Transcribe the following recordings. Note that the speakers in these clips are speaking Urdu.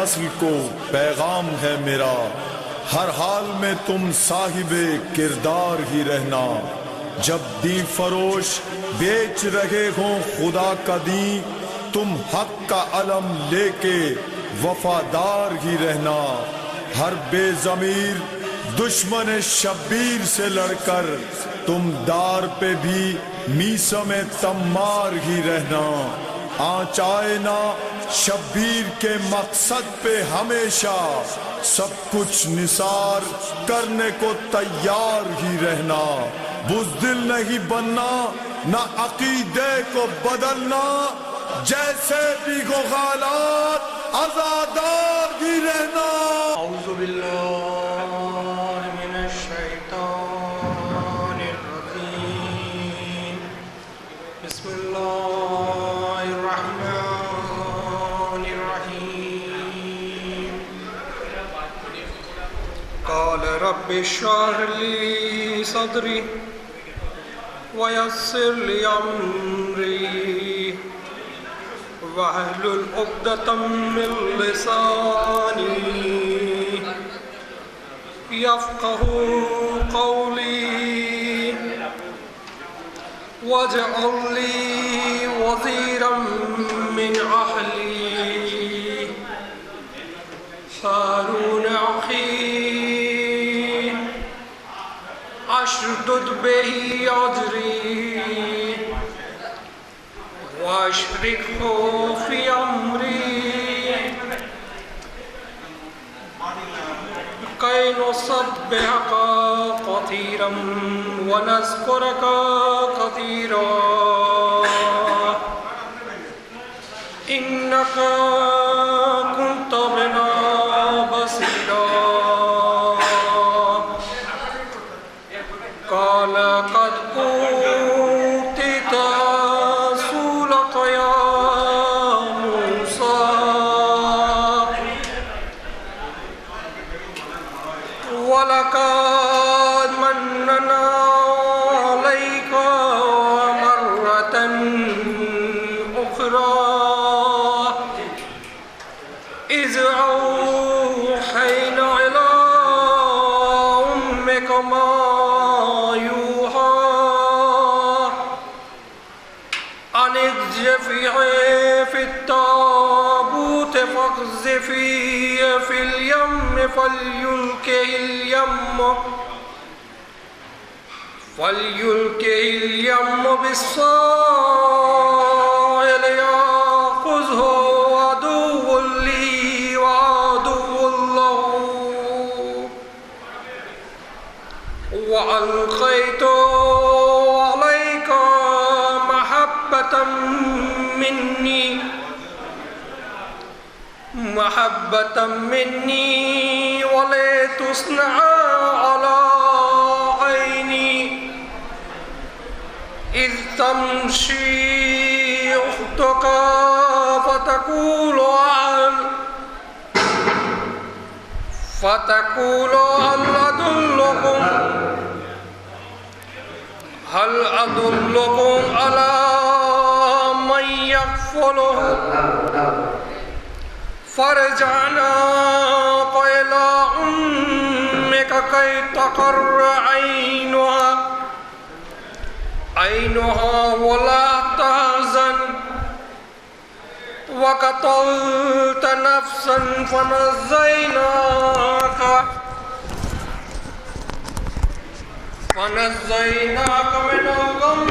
نسل کو پیغام ہے میرا، ہر حال میں تم صاحب کردار ہی رہنا۔ جب دین فروش بیچ رہے ہوں خدا کا دین، تم حق کا علم لے کے وفادار ہی رہنا۔ ہر بے ضمیر دشمن شبیر سے لڑ کر تم دار پہ بھی میثم تمار ہی رہنا۔ آنچ آئے نا شبیر کے مقصد پہ ہمیشہ، سب کچھ نثار کرنے کو تیار ہی رہنا۔ بزدل نہیں بننا، نہ عقیدے کو بدلنا، جیسے بھی ہو حالات آزادار ہی رہنا۔ اعوذ باللہ من الشیطان الرجیم، بسم اللہ الرحمن الرحیم۔ قال رب اشرح لی صدری ویسر لی امری واحلل عقدۃ من لسانی یفقہوا قولی واجعل لی وزیرا من اہلی ہارون اخی اشدد بہ اجری واشرکہ فی امری کئی نسبحک کثیرا ونذکرک کثیرا انک کنت بنا بصیرا۔ قال قد اوتیت سؤلک یا موسیٰ وَلَقَدْ مَنَّنَا عَلَيْكَ مَرَّةً أُخْرَى إِذْ أَوْحَيْنَا إِلَىٰ أُمِّكَ مَا يُوحَىٰ أَنِ اقْذِفِيهِ فِي التَّابُوتِ فَاقْذِفِيهِ فِي الْيَمِّ فَلْيُلْقِهِ الْيَمُّ بِالسَّاحِلِ يَأْخُذْهُ عَدُوٌّ لِّي وَعَدُوٌّ لَّهُ وَأَلْقَيْتُ عَلَيْكَ مَحَبَّةً مِّنِّي وَلِتُصْنَعَ عَلَىٰ عَيْنِي إِذْ تَمْشِي أُخْتُكَ فتقول هل أدلكم على من يكفله فرجعناك إلى أمك كي تقر عينها ولا تحزن وقتلت نفسا فنجيناك من الغم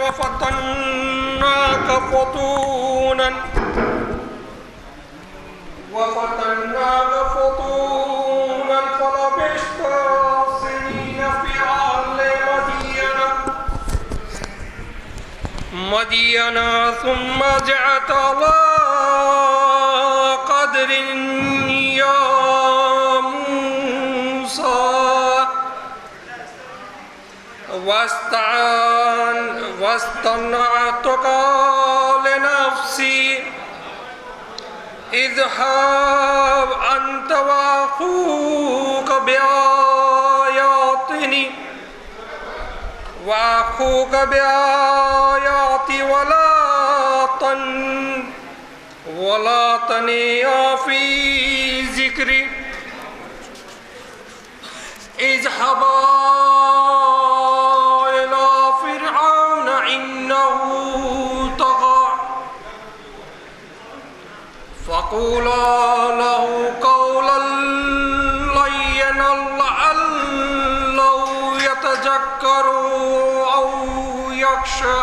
وفتناك فتونا فلبثت سنين في أهل مدين ثم جئت على قدر يا موسى واصطنعتك لنفسي اذهب أنت وأخوك بآياتي ولا تنيا في ذكري اذهبا إلى فرعون إنه طغى فقولا له قولا لينا لعله يتذكر أو يخشى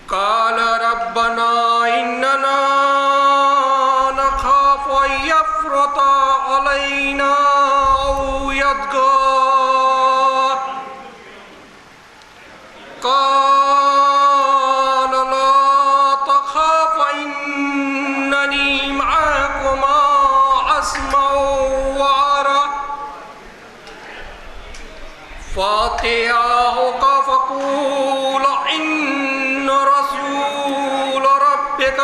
قال ربنا إننا نخاف أن يفرط علينا أو يطغى قال لا تخاف إنني معكما أسمع وأرى فأطيعاه فقولا إن رسول ربك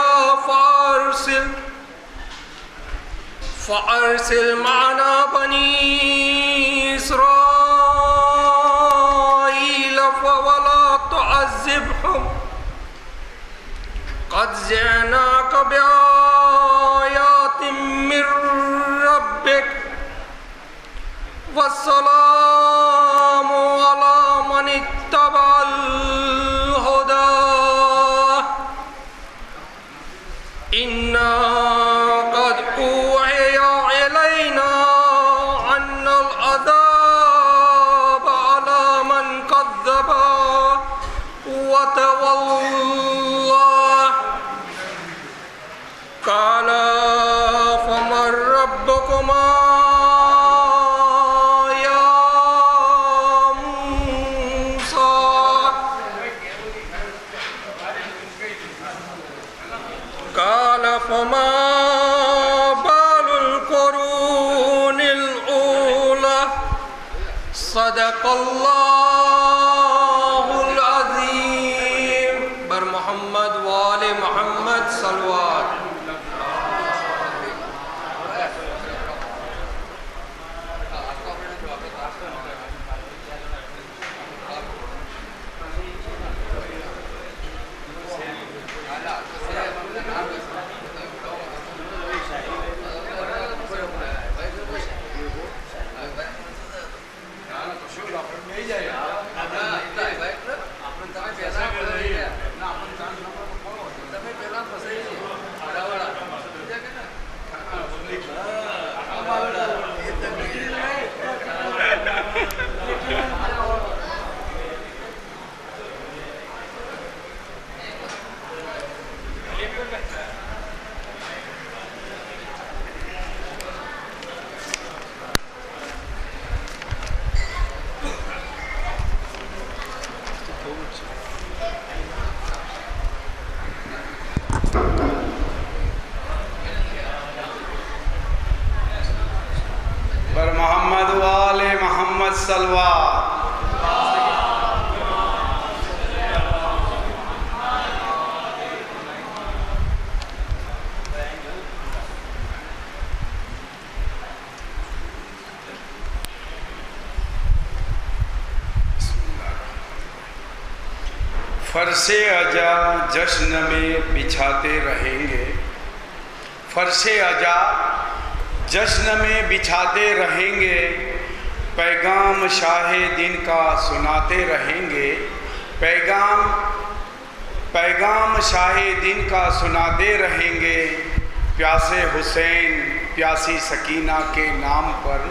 فأرسل معنا بني إسرائيل ولا تعذبهم قد جئناك بآيات من ربك والسلام على من اتبع الهدى إنا قد أوحي إلينا أن العذاب على من كذب وتولى قال فمن ربكما يا موسى قال فما بال القرون الأولى صدق اللہ العظیم بر محمد وآل محمد صلوات بر محمد وآل محمد صلوات فرش عجا جشن میں بچھاتے رہیں گے فرش عجا جشن میں بچھاتے رہیں گے پیغام شاہ دین کا سناتے رہیں گے پیغام شاہ دین کا سناتے رہیں گے پیاسے حسین پیاسی سکینہ کے نام پر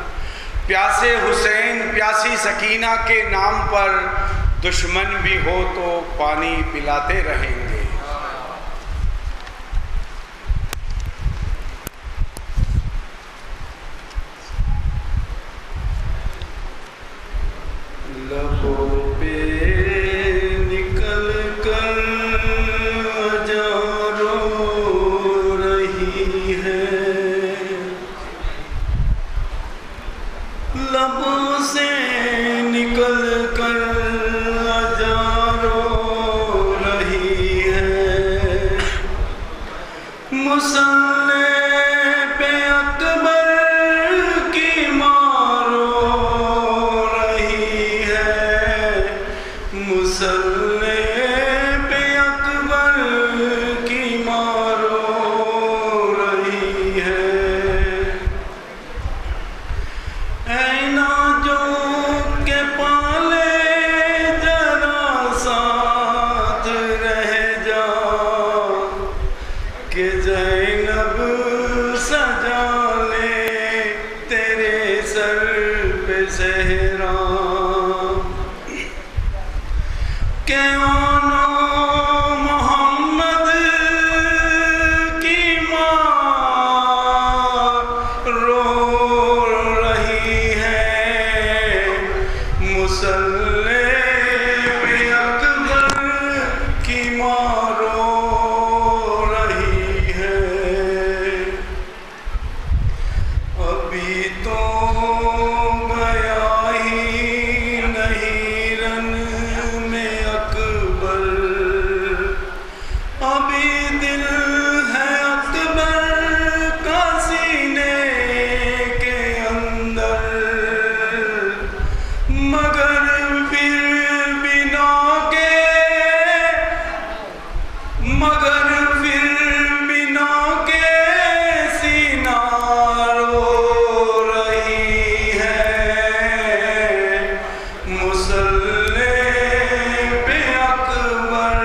پیاسے حسین پیاسی سکینہ کے نام پر دشمن بھی ہو تو پانی پلاتے رہیں گے لبوں پہ نکل کر جا رو رہی ہے لبوں سے نکل کر جا رو رہی ابھی تو گیا ہی نہیں رن میں اکبر، ابھی دل ہے اکبر کا سینے کے اندر، مگر پھر بنا کے سینہ رو رہی ہے، مصلی پہ اکبر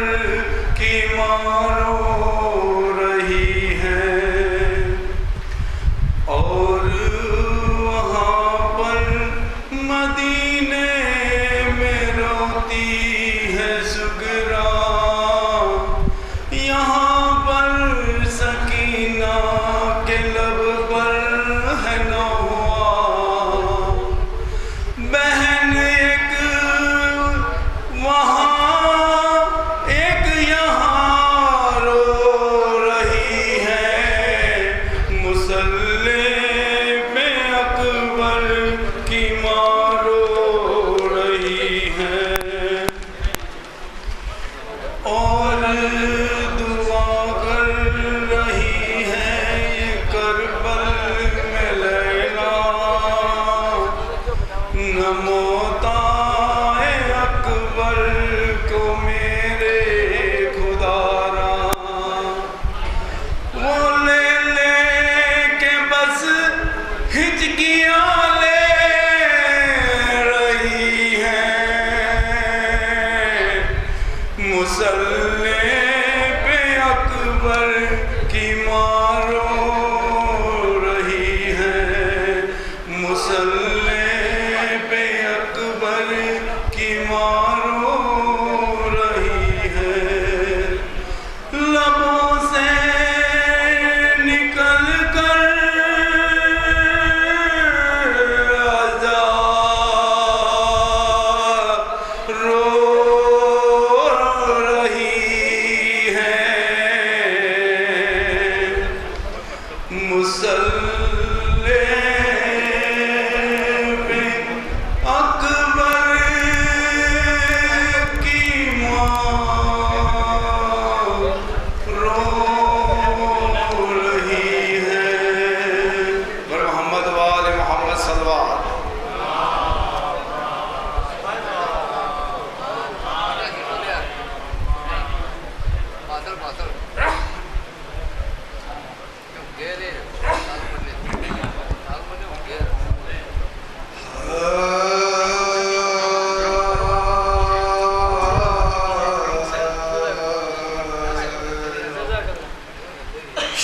کی ماں رو رہی ہے، اور وہاں پر مدینے میں روتی ہے سغرا، یہاں پر سکینہ کے لب پر ہے نوا، بہن ایک وہاں ایک یہاں رو رہی ہے، مصلی پہ اکبر کی ماں رو رہی ہے، اور دعا کر رہی ہے یہ کربل میں لیلا، نہ موت آئے اکبر کو میرے خدا را، وہ لے لے کے بس ہچکیاں لے رہی ہیں، مصلی پہ اکبر کی ماں رو رہی ہے، مصلی پہ اکبر کی ماں رو رہی ہے، لبوں سے نکل کر عذاب رو رہی ہے، مصلی پہ اکبر کی ماں رو رہی ہے، بر محمد وآل محمد صلوات۔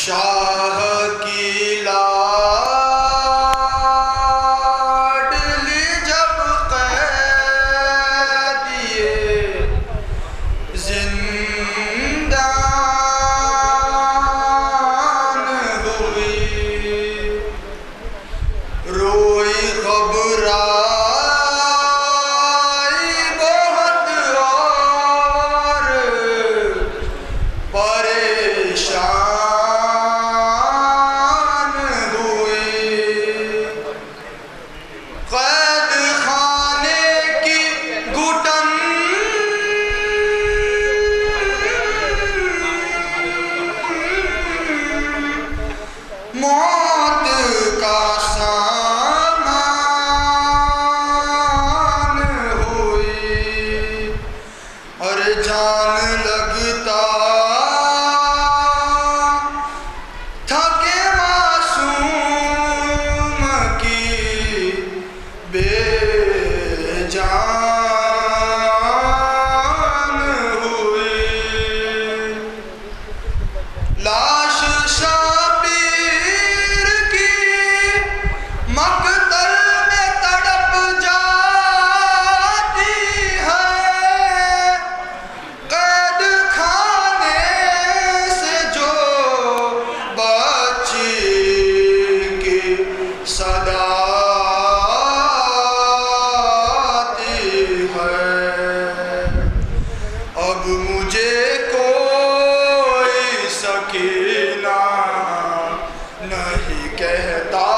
شاہ کی لاڈلی جب قیدیے زندان ہوئی، روئی گھبرائی بہت اور پریشان ہوئی، قید خانے کی گھٹن موت کا سامان ہوئی، اور جان لگتا تھا کہ معصوم کی بے جان ہوئی، لاش شبیر کی مقتل میں تڑپ جاتی ہے، قید خانے سے جو بچی کی صدا آتی ہے، اب مجھے کوئی سکینہ نہیں کہتا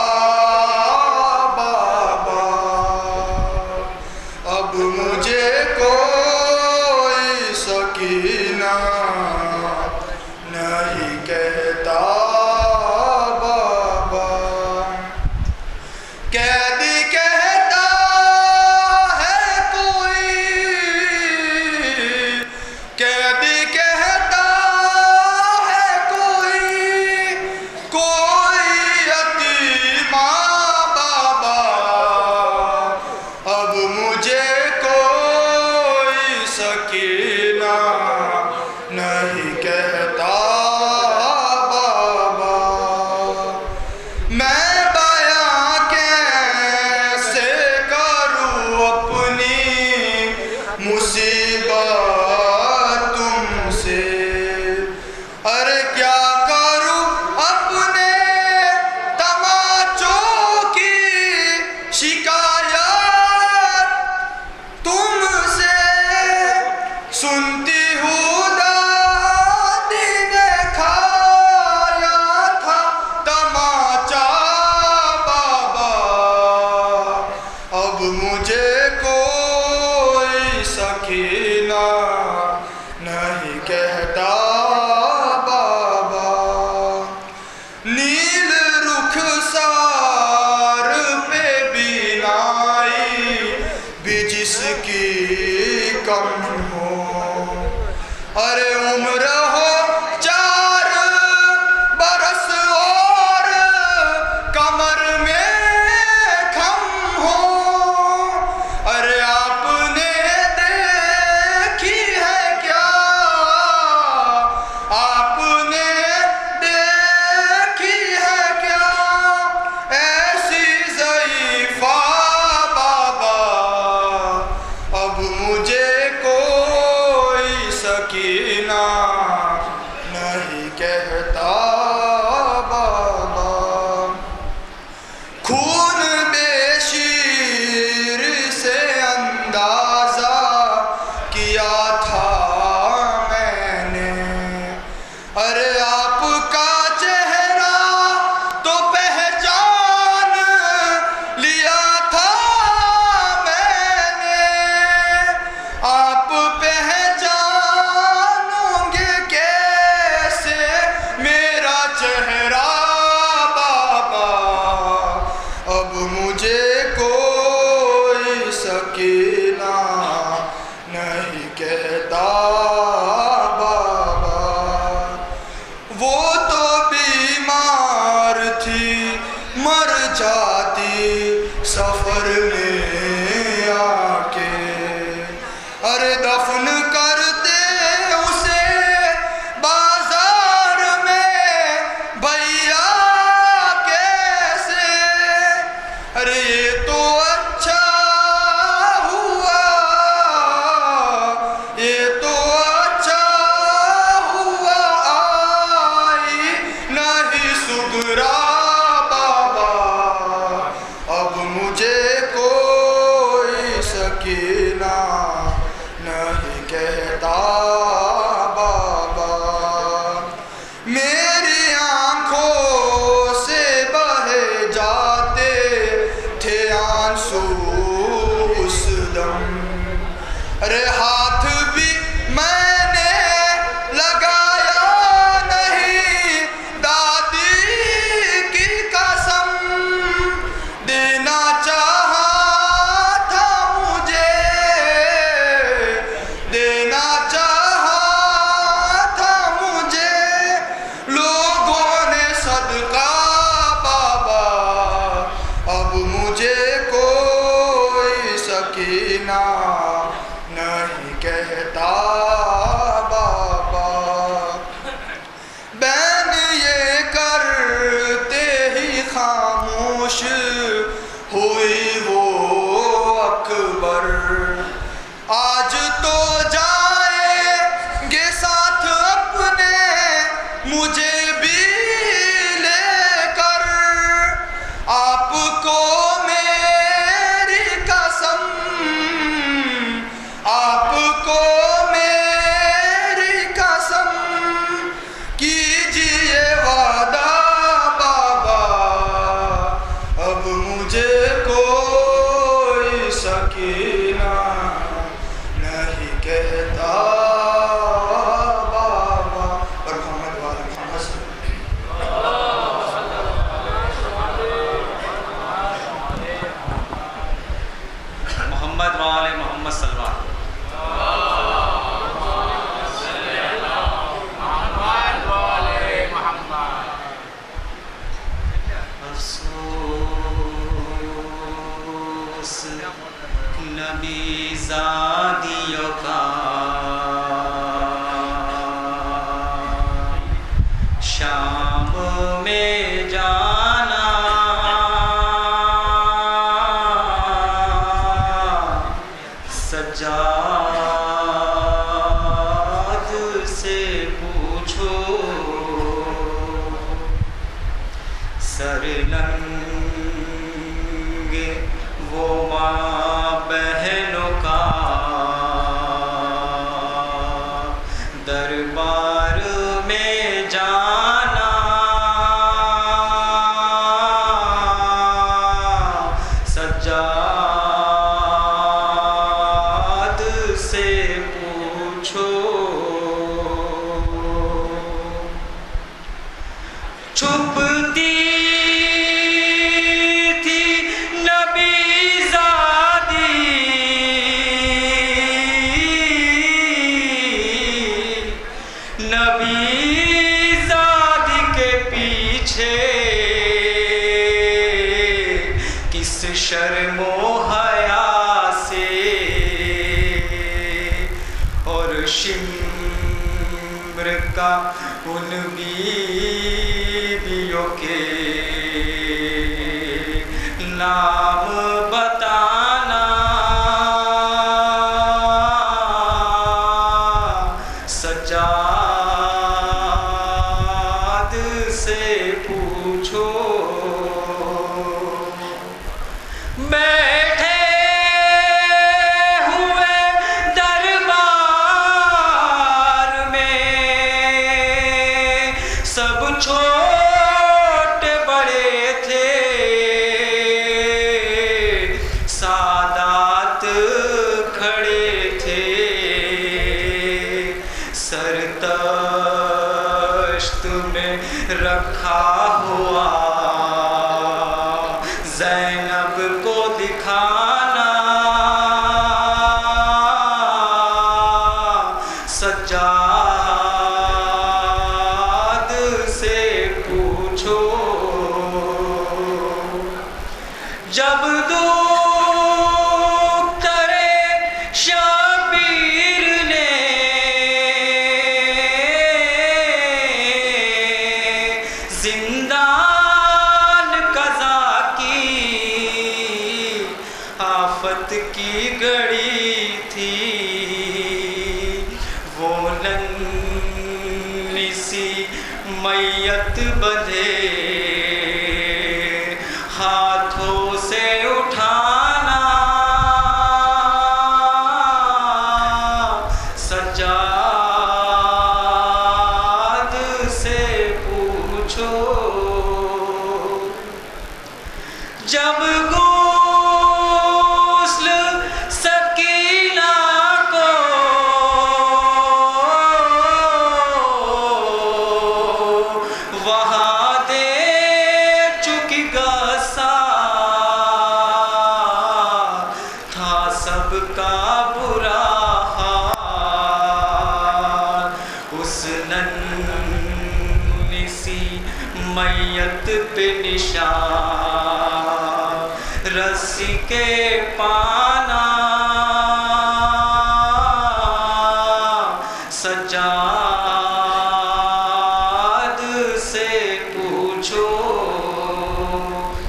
سکینہ نہیں کہتا بابا، وہ تو بیمار تھی مر جاتی سفر میں آ کے، ارے دفن کرتے اسے بازار میں بھیا کیسے، ارے یہ تو اچھا ہوا، یہ تو اچھا ہوا آئی نہیں سگرا بابا، اب مجھے کوئی سکینہ نہیں کہتا بابا، میری آنکھوں سے بہے جاتے تھے آنسو اس دم، ارے ہاتھ بھی میں نے لگایا نہیں دادی کی قسم، دینا چاہا تھا مجھے، دینا چاہا تھا مجھے لوگوں نے صدقہ بابا، اب مجھے کوئی سکینہ نہیں کہتا بابا، بین یہ کرتے ہی خاموش ہوئی وہ اکبر، آج تو جائیں گے ساتھ اپنے مجھے بھی لے کر، آپ کو میری قسم، آپ کو میری قسم، کیجئے وعدہ بابا، اب مجھے کوئی سکینہ نہیں کہتا بابا، اور محمد وال محمد صلی محمد وآل محمد صلی اللہ علیہ افسوس نبی زادیوں کا شام میں جانا، سجاد سے پوچھو سر ننگے وہ ماں بہنوں کا دربار میں جانا، سجاد سے پوچھو چھپتی تھی نبی زادی، نبی زادی کے پیچھے کس شرم و حیا سے، اور شمر کا ان بیویوں کے نام بتانا، سجاد سے پوچھو بیٹھے ہوئے دربار میں سب چھوٹے بڑے تھے، سادات کھڑے تھے، سرتشت میں رکھا ہوا زینب کو دکھانا، جب دختر شبیر نے زندان قضا کی آفت کی گھڑی تھی، وہ ننھی سی میت بدھے ہاتھوں سے اٹھانا، سجاد سے پوچھو، جب غسل سکینہ کو وہاں دے چکی گسا تھا سب کا برا حال، اس ننھی سی میت پہ نشان رسی کے پانا، سجاد سے پوچھو،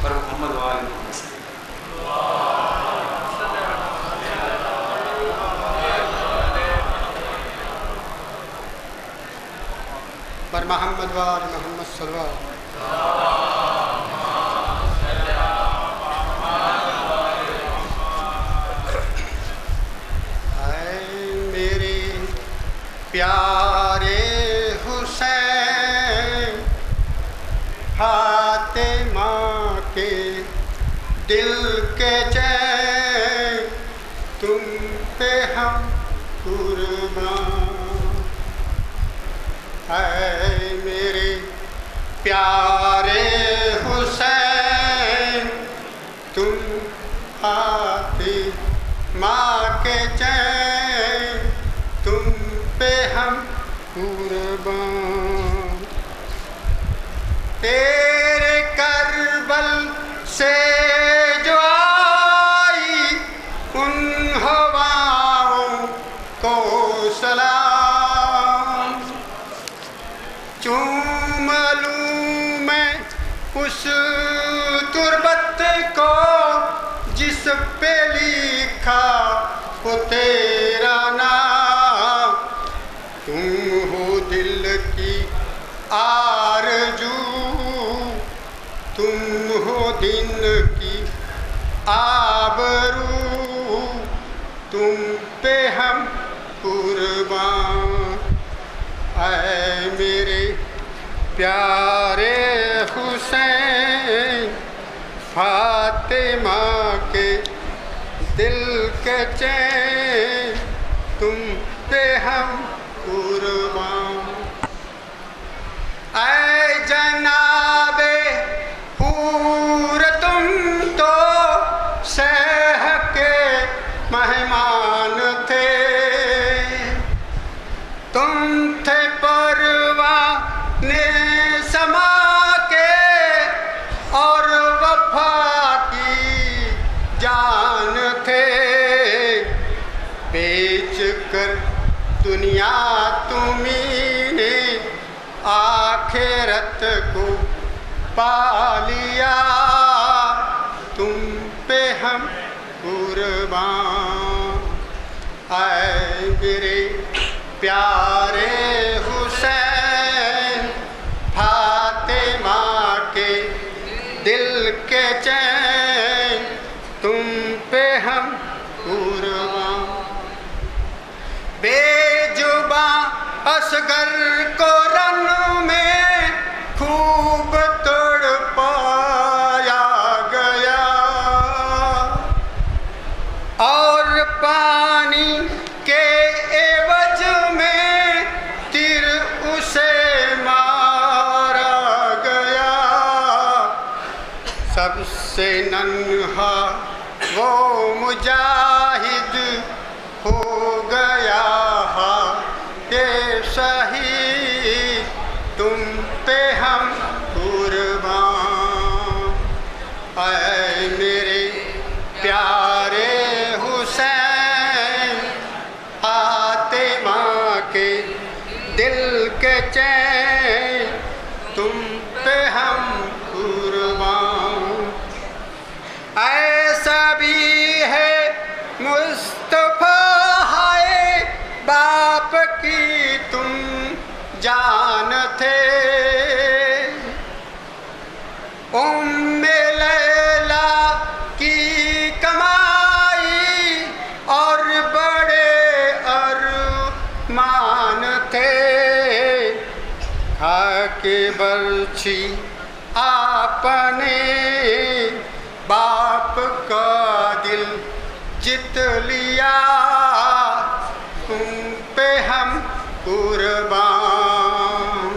پر محمد وآل محمد پر محمد وآل محمد صلی اللہ علیہ وسلم۔ اے میرے پیارے حسین، فاطمہ کے دل کے چین، تم پہ ہم قربان۔ اے میرے پیارے حسین، تم فاطمہ کے چین، تم پہ ہم قربان۔ تیرے کربل سے جو آئی ان ہواؤں کو سلام، چوم لوں میں اس تربت کو جس پہ لکھا وہ تیرا نام، تم ہو دل کی آرزو، تم ہو دن کی آبرو، تم پہ ہم قربان۔ اے میرے پیارے حسین، فاطمہ کے دل کے چین، تم پہ ہم قربان۔ اے جناب حور، تم تو سہ کے مہمان تھے، تم تھے پروانے سما کے اور وفا کی جان تھے، بیچ کر دنیا تمہیں نے آخرت کو پا لیا، تم پہ ہم قربان۔ اے میرے پیارے حسین، فاطمہ کے دل کے چین، تم پہ ہم قربان۔ بے زباں اصغر کو رن میں خوب تڑپایا گیا، اور پانی کے عوض میں تیر اسے مارا گیا، سب سے ننھا وہ مجاہد ہو گیا کہ شہید، تم پہ ہم قربان۔ اے میرے تھے، لیلا کی کمائی اور بڑے ارمان تھے، کھا کے برچھی آپ نے باپ کا دل جت لیا، تم پہ ہم قربان،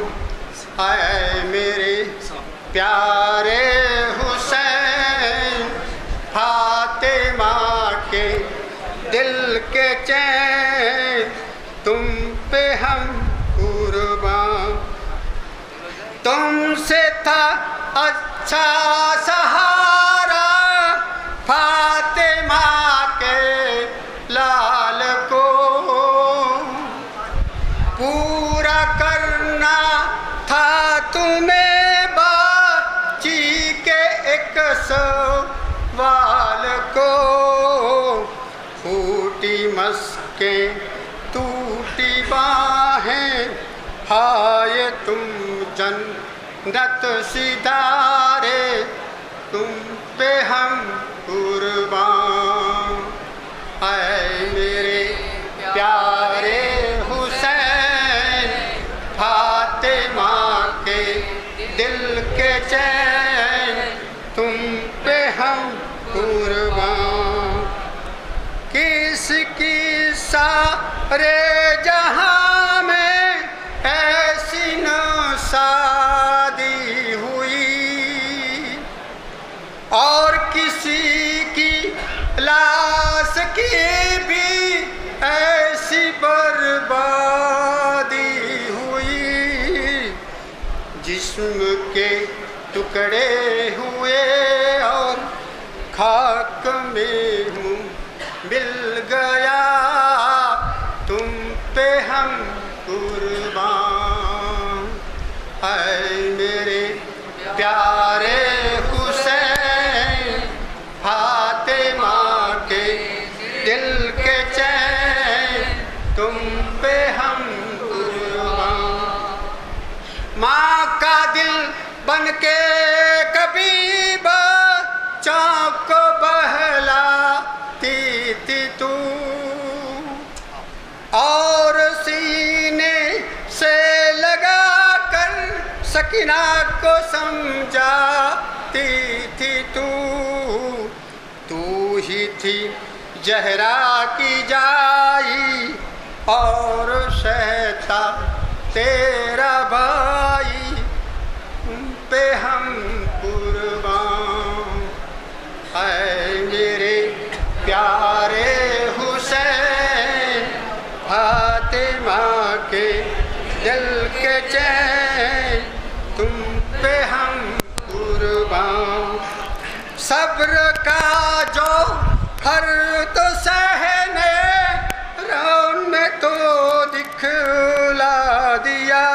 اے میرے پیارے حسین، فاطمہ کے دل کے چین، تم پہ ہم قربان، تم سے تھا اچھا سہارا فاطمہ کے لال کو، پورا کرنا تھا تمہیں بچی کے ایک سوال کو، پھوٹی مسکیں ٹوٹی باہیں، ہائے تم جنت ستارے، تم پہ ہم قربان، اے میرے پیارے حسین، فاطمہ کے دل کے چین، تم پہ ہم قربان، کس کی سارے جہاں میں ایسی نوشادی ہوئی، اور کسی کی لاش کی بھی ایسی بربادی ہوئی، جسم کے ٹکڑے ہوئے اور خاک میں منہ مل گیا، تم پہ ہم قربان، اے میرے پیارے حسین، فاطمہ کے دل کے چین، تم پہ ہم قربان، ماں کا دل بن کے کبھی بچوں کو بہلاتی تھی تو، اور سینے سے لگا کر سکینہ کو سمجھاتی تھی تو ہی تھی زہرا کی جائی، اور شیطا تیرا بھائی، تم پہ ہم قربان، اے میرے پیارے حسین، فاطمہ کے دل کے چین، تم پہ ہم قربان، صبر کا جو ہر تو سہنے رون میں تو دکھلا دیا،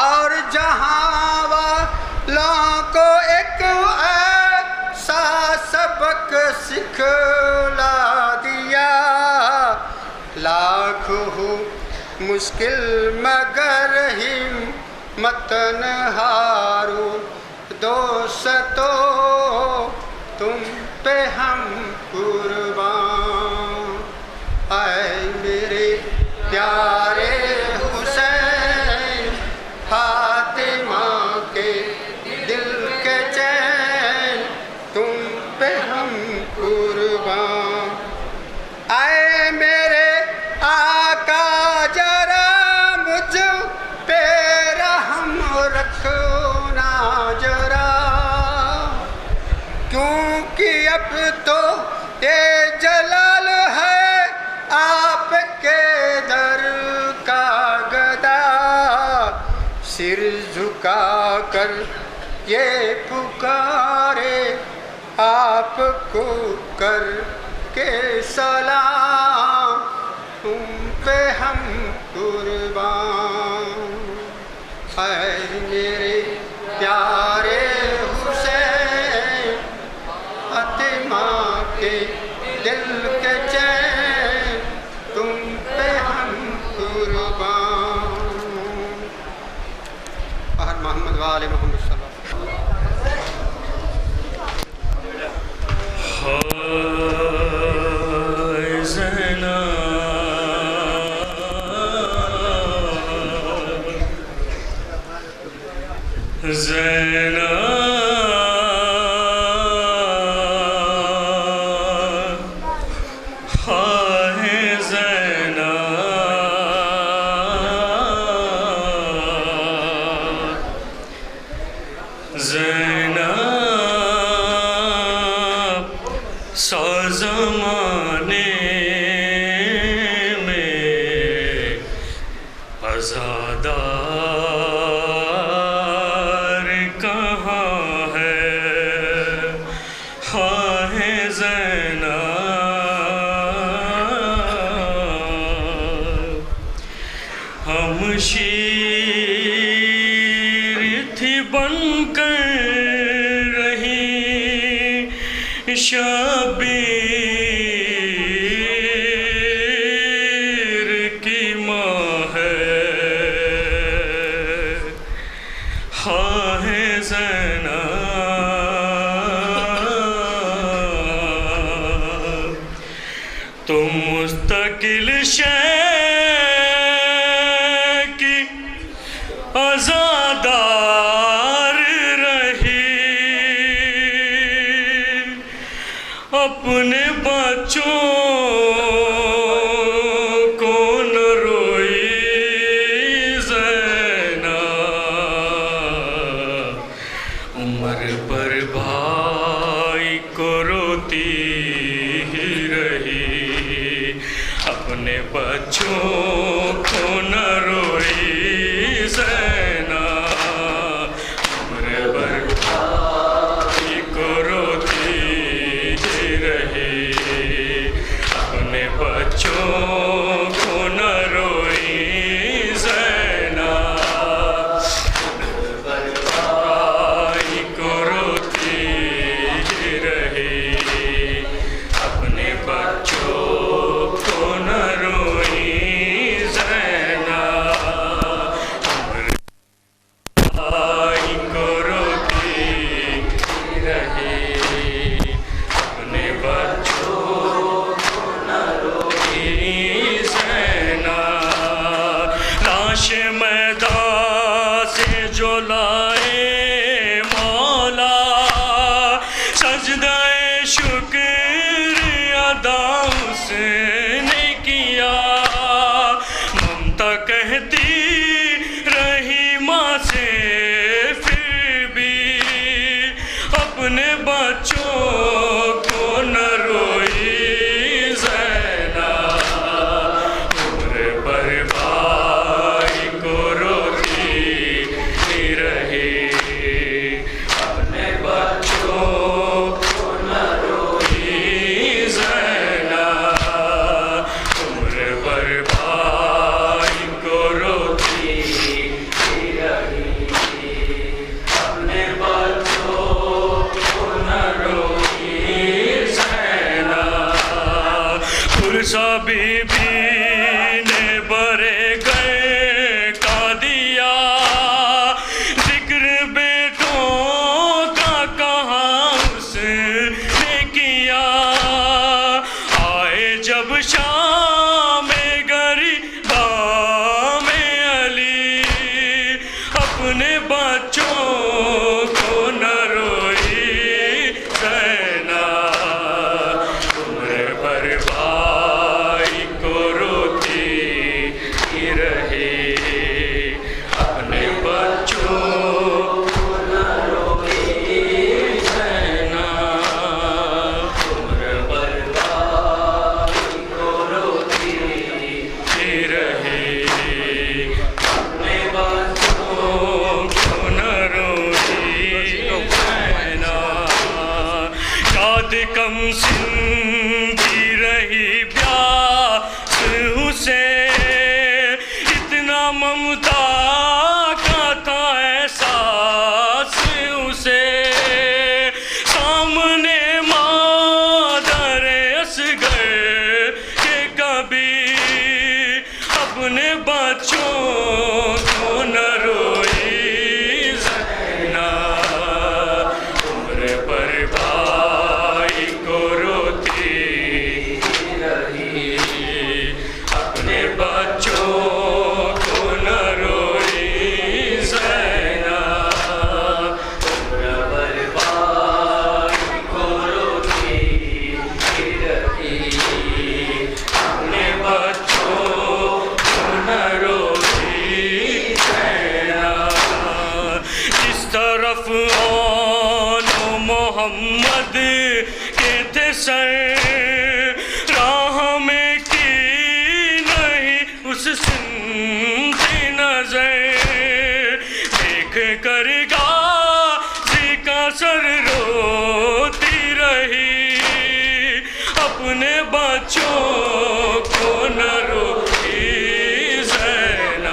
اور جہاں والوں کو ایک ایسا سبق سکھلا دیا، لاکھ ہو مشکل مگر ہمت نہ ہارو دوستو، تم پہ ہم قربان، اے میرے پیارے حسین، فاطمہ کے دل کے چین، تم پہ ہم قربان، اے میرے آقا ذرا مجھ پہ رحم رکھنا ذرا، کیونکہ اب تو یہ جلال ہے آپ کے در کا گدا، سر جھکا کر یہ پکارے آپ کو کر کے سلام، تم پہ ہم قربان، اے میرے پیارے حسین، فاطمہ کے دل کے چین، تم پہ ہم قربان، سو زمانے میں عزادار کہاں ہے، خواہ زینب ہم شیر تھی بن کر رہی شبیر کی ماں ہے، خواہ زینب تم مستقل کی عزادار رہی، اپنے بچوں کو نہ روئی زینب، عمر پر بھائی کو روتی ہی رہی، اپنے بچوں کو نہ روئی زینب، عمر پر بھائی کو روتی ہی رہی، اپنے بچوں کو نہ روئی زینب، بھائی کو روتی ہی رہی، اپنے بچوں کو نہ روئی زینب، بھائی کو روتی ہی رہی، اپنے بچوں کو نہ روئی زینب، لاش میدان سے جو لائے مولا، سجدہ شکر ادا اس نے کیا، ممتا کہتی رہی ماں سے پھر بھی، اپنے بچوں کو نہ روئی زینب، عمر پر بھائی کو روتی ہی رہی، اپنے بچوں کو نہ روئی زینب، عمر پر بھائی کو روتی ہی رہی، اپنے بچوں کو نہ روئی زینب، پرسا بی بی نے برے گئے کا دیا، ذکر بیٹوں کا کہاں اس نے کیا، آئے جب شام غریبا میں علی، اپنے بچوں کو نہ روئی زینب، عمر پر بھائی کو روتی ہی رہی، اپنے بچوں کو نہ روئی زینب، عمر پر بھائی کو روتی ہی رہی، اپنے بچوں کو نہ روئی زینب، یاد کم سن کی رہی پیاس حسین، اتنا ممتا کا تھا احساس اسے، سامنے مادر اصغر کے کبھی، اپنے بچوں کو نہ روئی زینب، عمر پر بھائی کو روتی ہی رہی، اپنے بچوں کو نہ روئی زینب، عمر پر بھائی کو روتی ہی رہی، اپنے بچوں کو نہ روئی زینب، جس طرف آن محمد کے تھے سر راہ میں کی نہیں اس سنتی نظر دیکھ کر غازی کا سر روتی رہی اپنے بچوں کو نہ روکی زینب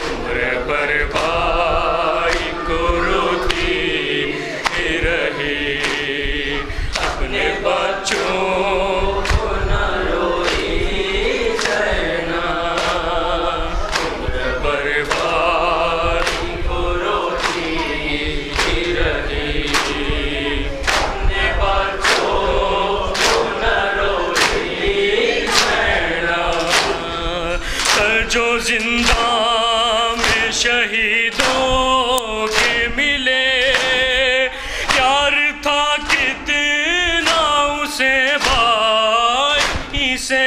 عمر بھر بھائی کو روتی رہی اپنے بچوں کو نہ روئی زینب عمر بھر بھائی کو روتی رہی اپنے بچوں کو نہ روئی زینب جو زندہ میں شہیدوں کے ملے یار تھا کتنا اسے بھائی سے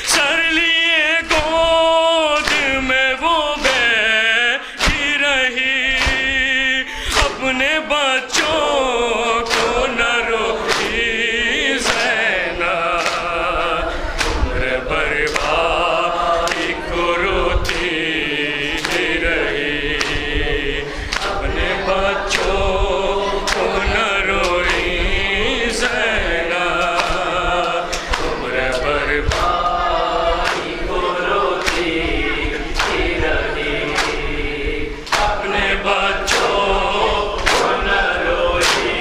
سر لیے گود میں وہ بیٹھی رہی اپنے بچوں کو نہ روکی زینب عمر بھر بھائی کو روتی رہی اپنے بچوں کو نہ روئی زینب عمر بھر بھائی کو روتی رہی اپنے بچوں کو نہ روئی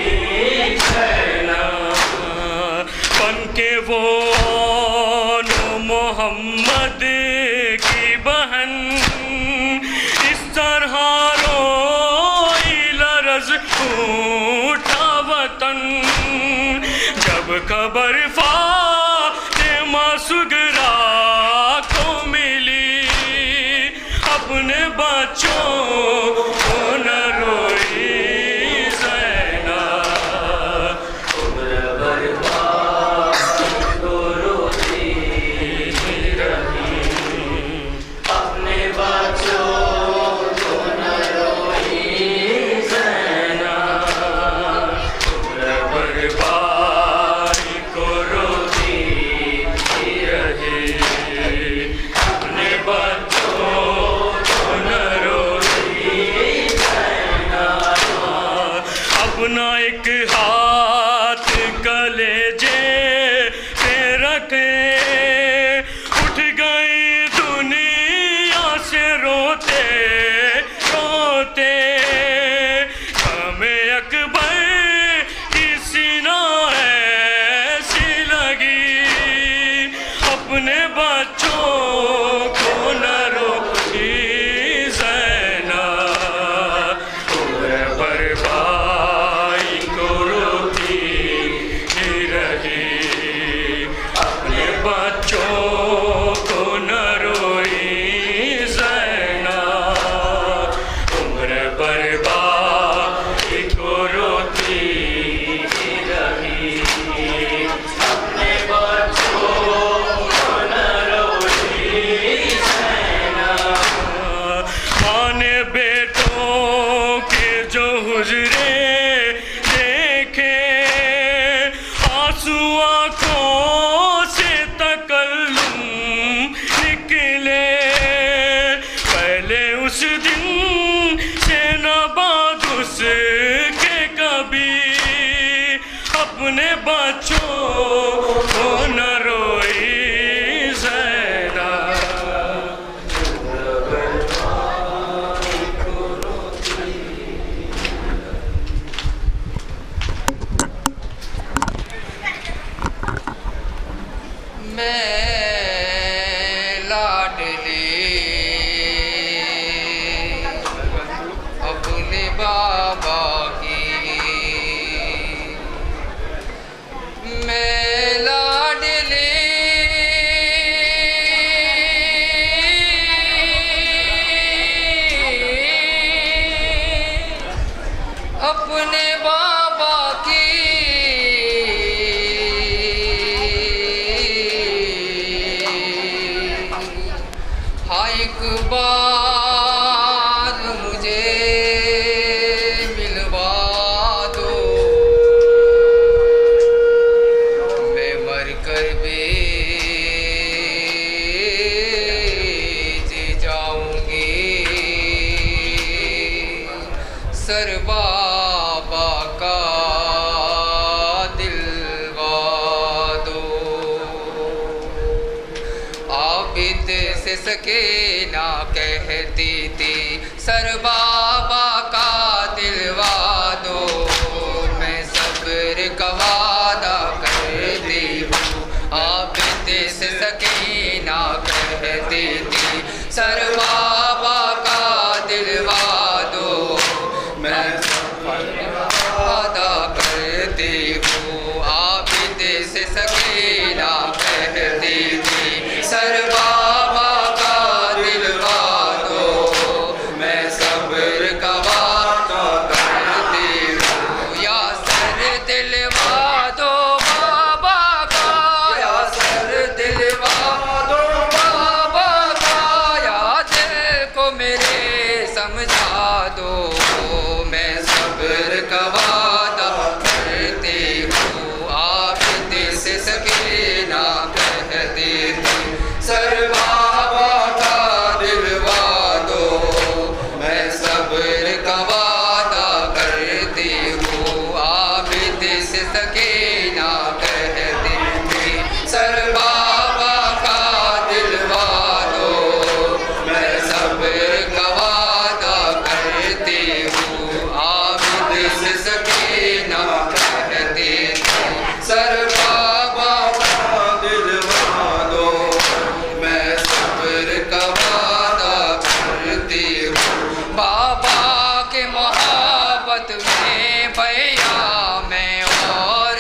زینب بن کے وہ محمد کی بہن اس طرح روئی لرز اٹھا وطن جب خبر فاطمہ سغرا کو ملی اپنے بچوں کو نہ روئی زینب عمر بھر بھائی کو روتی رہی اپنے بچوں کو نہ روئی زینب عمر بھر بھائی کو روتی رہی اپنے بچوں کو نہ روئی زینب اپنا ایک ہاتھ کلیجے پہ رکھے اٹھ گئی دنیا سے روتے روتے غم اکبر کی سینہ ایسی لگی اپنے بچوں کو نہ روکی زینب عمر بھر بھائی کو روتی رہی اپنے بچوں کو نہ روئی زینب عمر بھر بھائی کو روتی رہی اپنے بچوں کو نہ روئی زینب ماں نے بیٹوں کے جو حجرے دیکھے آنسو آنکھوں سے تکلم نکلے پہلے اس دن سے نہ بعد اس کے کبھی اپنے بچوں کو نہ روئی زینب میں لاڈلی اپنے بابا کی سکینہ کہتی تھی سر بابا کا دلوا دو، میں صبر کا وعدہ کرتی ہوں، عابد سے سکینہ کہتی تھی سر بابا کا دلوا دو، میں وعدہ کرتی ہوں، عابد سے سکینہ کہتی تھی سر بابا کا دلوا دو، میں صبر کا وعدہ کرتی ہوں، یا سر دلوا دو بابا کا، یا سر دلوا دو بابا کا، یا دل کو میرے سمجھا دو، میں صبر کا وعدہ کرتی ہوں، عابد سے سکینہ کہتی تھی سر بابا کا دلوا دو، میں صبر کا وعدہ کرتی ہوں، عابد سے سکینہ کہتی تھی سر بابا کا دلوا دو، میں صبر کا وعدہ کرتی ہوں، عابد سے سکینہ کہتی تھی سر بابا کا دلوا دو، میں صبر کا وعدہ کرتی ہوں، بابا کے محبت میں بھیا میں اور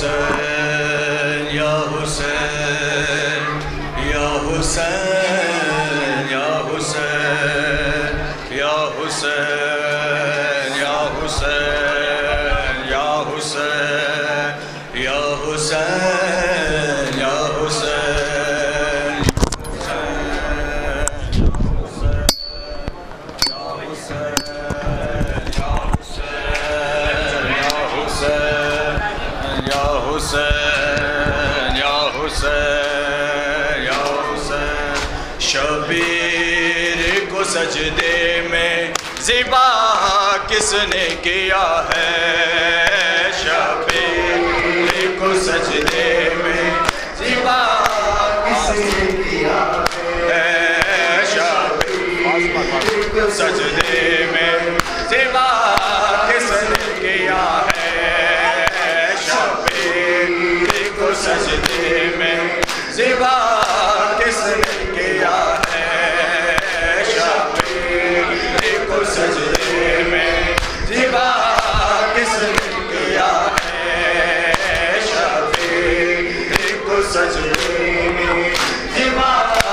حسین یا حسین یا حسین یا حسین یا حسین یا حسین یا حسین یا حسین یا حسین شبیر کو سجدے میں ذبح کس نے کیا ہے شبیر کو سجدے میں ذبح کس نے کیا ہے شبیر کو سجدے میں ذبح کس نے کیا ہے شبیر کو سجدے میں ذبح کس نے کیا ہے شبیر کو سجدے میں ذبح کس نے کیا ہے شبیر کو سجدے میں ذبح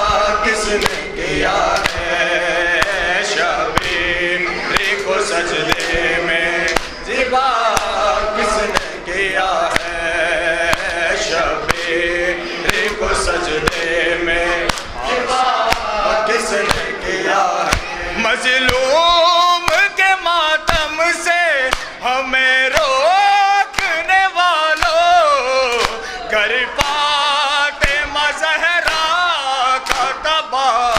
کس نے کیا ہے شبیر کو سجدے میں ذبح کس نے کیا ہے شبیر کو سجدے میں کس نے کیا مظلوم کے ماتم سے ہمیں روکنے والوں گر فاطمہ زہرا کا تباہ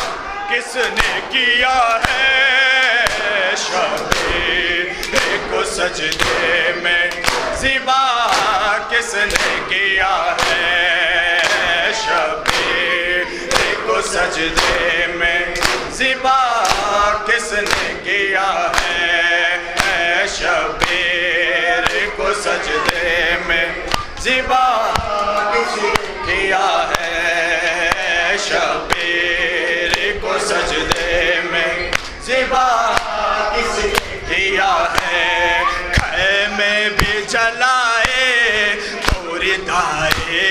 کس نے کیا ہے شبیر کو سجدے میں ذبح کس نے کیا ہے شبیر کو سجدے میں ذبح کس نے کیا ہے شبیر کو سجدے میں ذبح کس نے کیا ہے شبیر کو سجدے میں ذبح کس نے کیا ہے خیمے بھی جلائے پوری دائے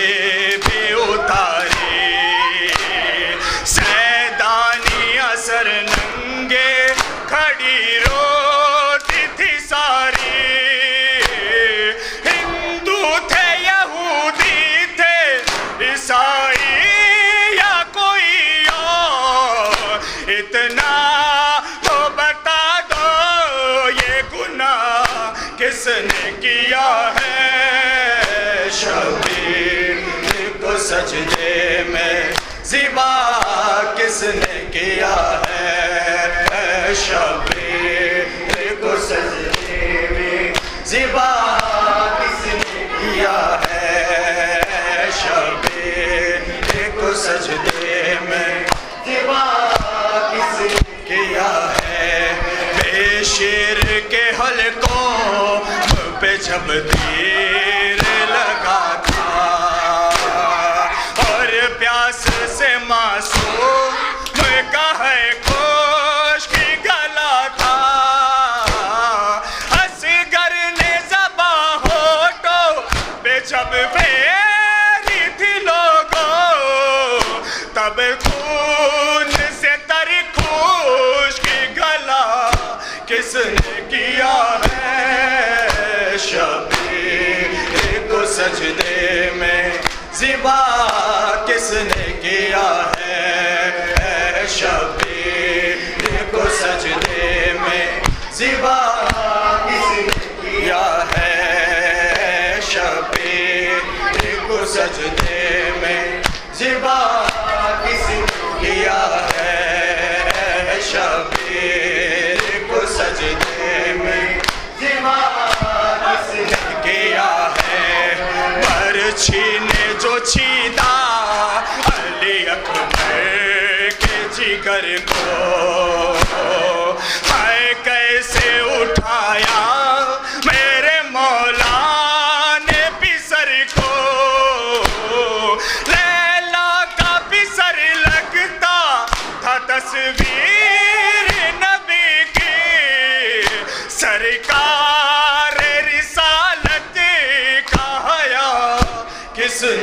بھی اتاری سیدانی اثر ننگے کھڑی روتی تھی ساری ہندو تھے یہودی تھے عیسائی یا کوئی اور اتنا تو بتا دو یہ گناہ کس نے کیا ہے شبیر کو سجدے میں ذبح کس نے کیا ہے شبیر کو سجدے میں ذبح کس نے کیا ہے شبیر کو سجدے میں ذبح کس نے کیا ہے بے شیر کے حلقوں پہ جب تیر لگا تھا اور پیاس سے معصوم کا ہے خشکی گلا تھا اصغر نے زباں ہونٹوں پہ جب پھیری تھی لوگوں تب خون سے تر خشکی گلا کس نے کیا ہے شبیر کو سجدے میں ذبح کس نے کیا ہے شبیر کو سجدے میں ذبح کس نے کیا ہے شبیر کو سجدے میں ذبح کس نے کیا ہے شبیر کو سجدے میں ذبح کس نے کیا ہے برچھی نے جو چھین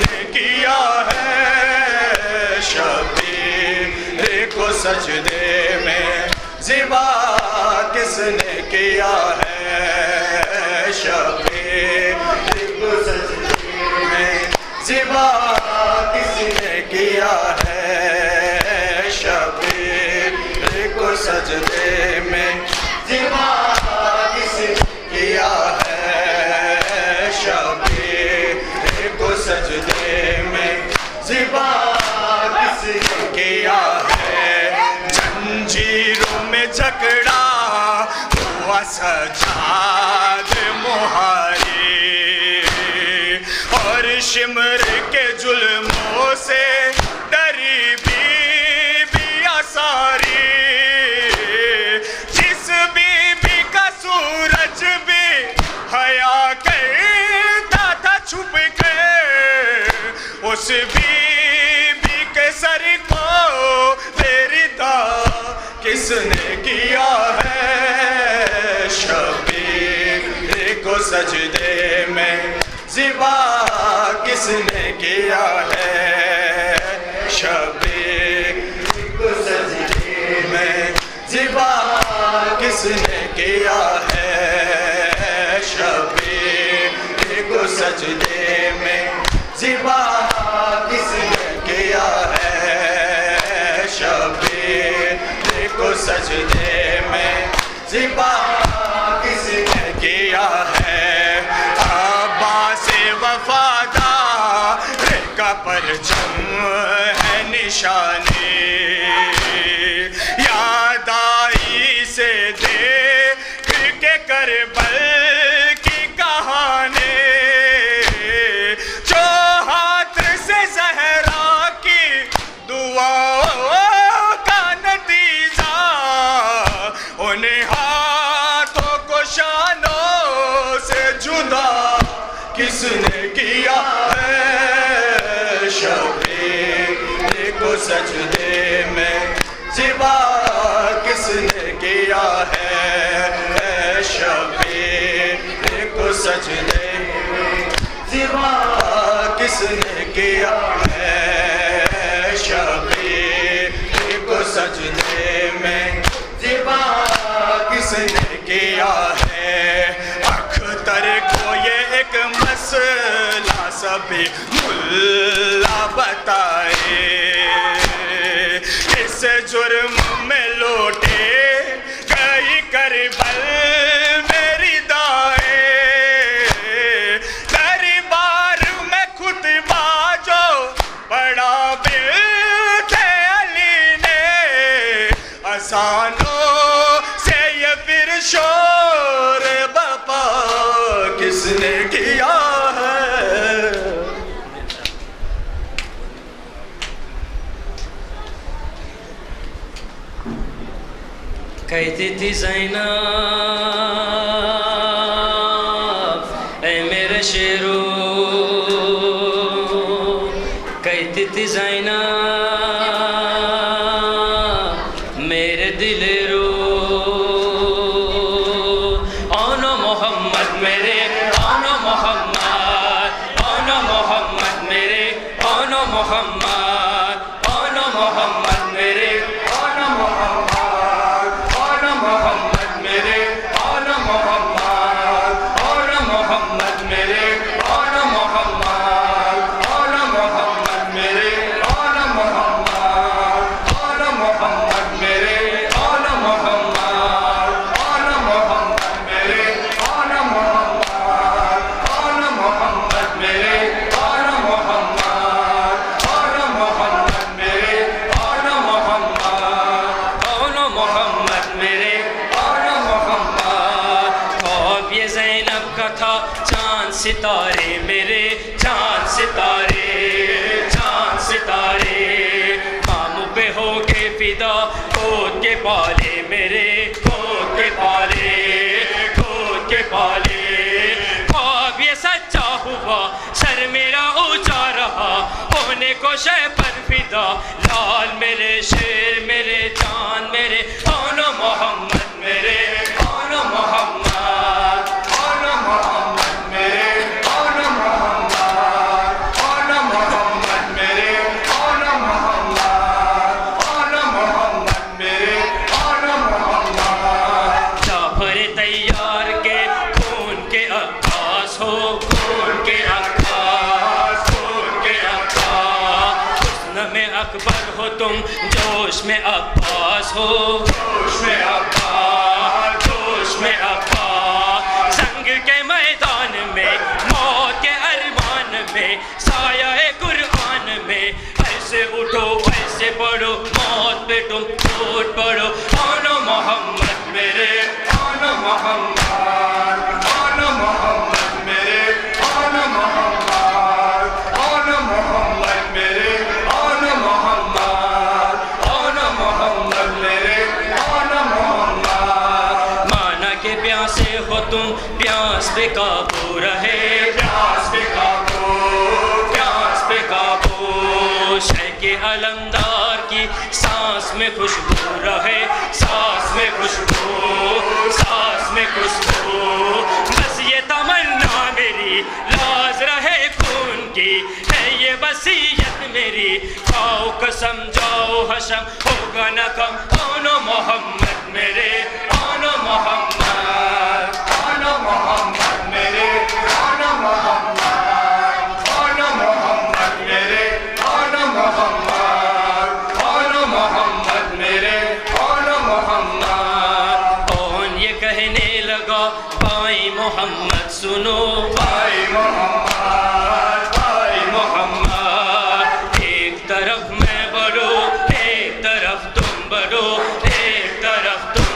نے کیا ہے شبیر کو سجدے میں زبا کس نے کیا ہے شبیر کو سجدے میں زبا کس نے کیا ہے شبیر کو سجدے میں زبا کس نے کیا ہے شبیر کو سجدے میں زبا کس نے کیا ہے زنجیروں میں جکڑا ہوا سجاد مہاری اور شمر کے ظلموں سے ڈری بی بی ساری جس بی بی کا سورج بھی حیا کرتا تھا چھپ کے اس بی بی کے سر کو بیردہ کس نے کیا ہے شبیر کو سجدے میں زبا کس نے کیا ہے شبیر کو سجدے میں زبا کس نے کیا ہے شبیر کو سجدے میں زبا کس نے کیا ہے شبیر کو سجدے میں زبا کس نے کیا ہے عباس وفادار کا پرچم ہے نشانی یاد آئی سے دیکھ کے کربل کی کہانی جو ہاتھ سے زہرا کی دعاؤں کا نتیجہ ان ہاتھوں کو شانوں سے جدا کس نے کیا ہے شبیر کو سجدے میں زبا کس نے کیا ہے شبیر کو سجدے میں زبا کس نے کیا ہے شبیر کو سجدے میں زبا کس نے کیا ہے اختر کو یہ ایک مسئلہ سبھی ملا بتائے اس جرم میں لوٹے گئی کربل میری دائیں دربار میں خطبہ جو پڑھا بیٹھے علی نے اذانوں سے یہ پھر شور بپا کس نے کیا ہے کہتی تھی زینب اے میرے شیرو کہتی تھی زینب میرے دل رو آنا محمد میرے آنا محمد آنا محمد میرے آنا محمد آنا محمد میرے آنا محمد محمد میرے آنا محمد آنا محمد میرے آنا محمد آنا محمد میرے آنا محمد آنا محمد میرے آنا محمد آنا محمد میرے آنا محمد آنا محمد میرے آنا محمد آنا محمد میرے آنا محمد آنا محمد میرے زینب کا تھا چاند ستارے میرے چاند ستارے چاند ستارے ماموں پہ ہو کے فدا کھود کے پالے میرے کھود کے پالے کھود کے پالے خواب یہ سچا ہوا سر میرا اونچا رہا ہونے کو شے پر فدا لال میرے شیر میرے چاند میرے آنا محمد میرے آنا محمد آنا محمد میرے آنا محمد آنا محمد ہو تم جوش میں عباس ہو، جوش میں عباس، جوش میں عباس، جنگ کے میدان میں، موت کے ارمان میں، سایہ قرآن میں، ایسے اٹھو ایسے پڑھو، موت پہ تم ٹوٹ پڑو، آنا محمد میرے، آنا محمد، آنا محمد میرے، آنا محمد، آنا محمد میرے، آنا محمد، آنا محمد میرے، آنا محمد۔ مانا کہ پیاسے ہو تم، پیاس پہ قابو رہے، پیاس پہ قابو، پیاس پہ قابو، شیخ علمدار کی سانس میں خوشبو رہے، سانس میں خوشبو، سانس میں خوشبو، بس یہ تمنا میری، لاز رہے خون کی، ہے یہ وصیت میری، کھاؤ قسم جاؤ حشم، ہوگا نہ کم، آنا محمد میرے، آنا محمد، آنا محمد میرے، آنا محمد، آنا محمد میرے، آنا محمد، آنا محمد میرے، آنا محمد۔ کون یہ کہنے لگا بھائی محمد سنو، بھائی محمد، بھائی محمد، ایک طرف میں بڑھو، ایک طرف تم بڑھو، ایک طرف تم،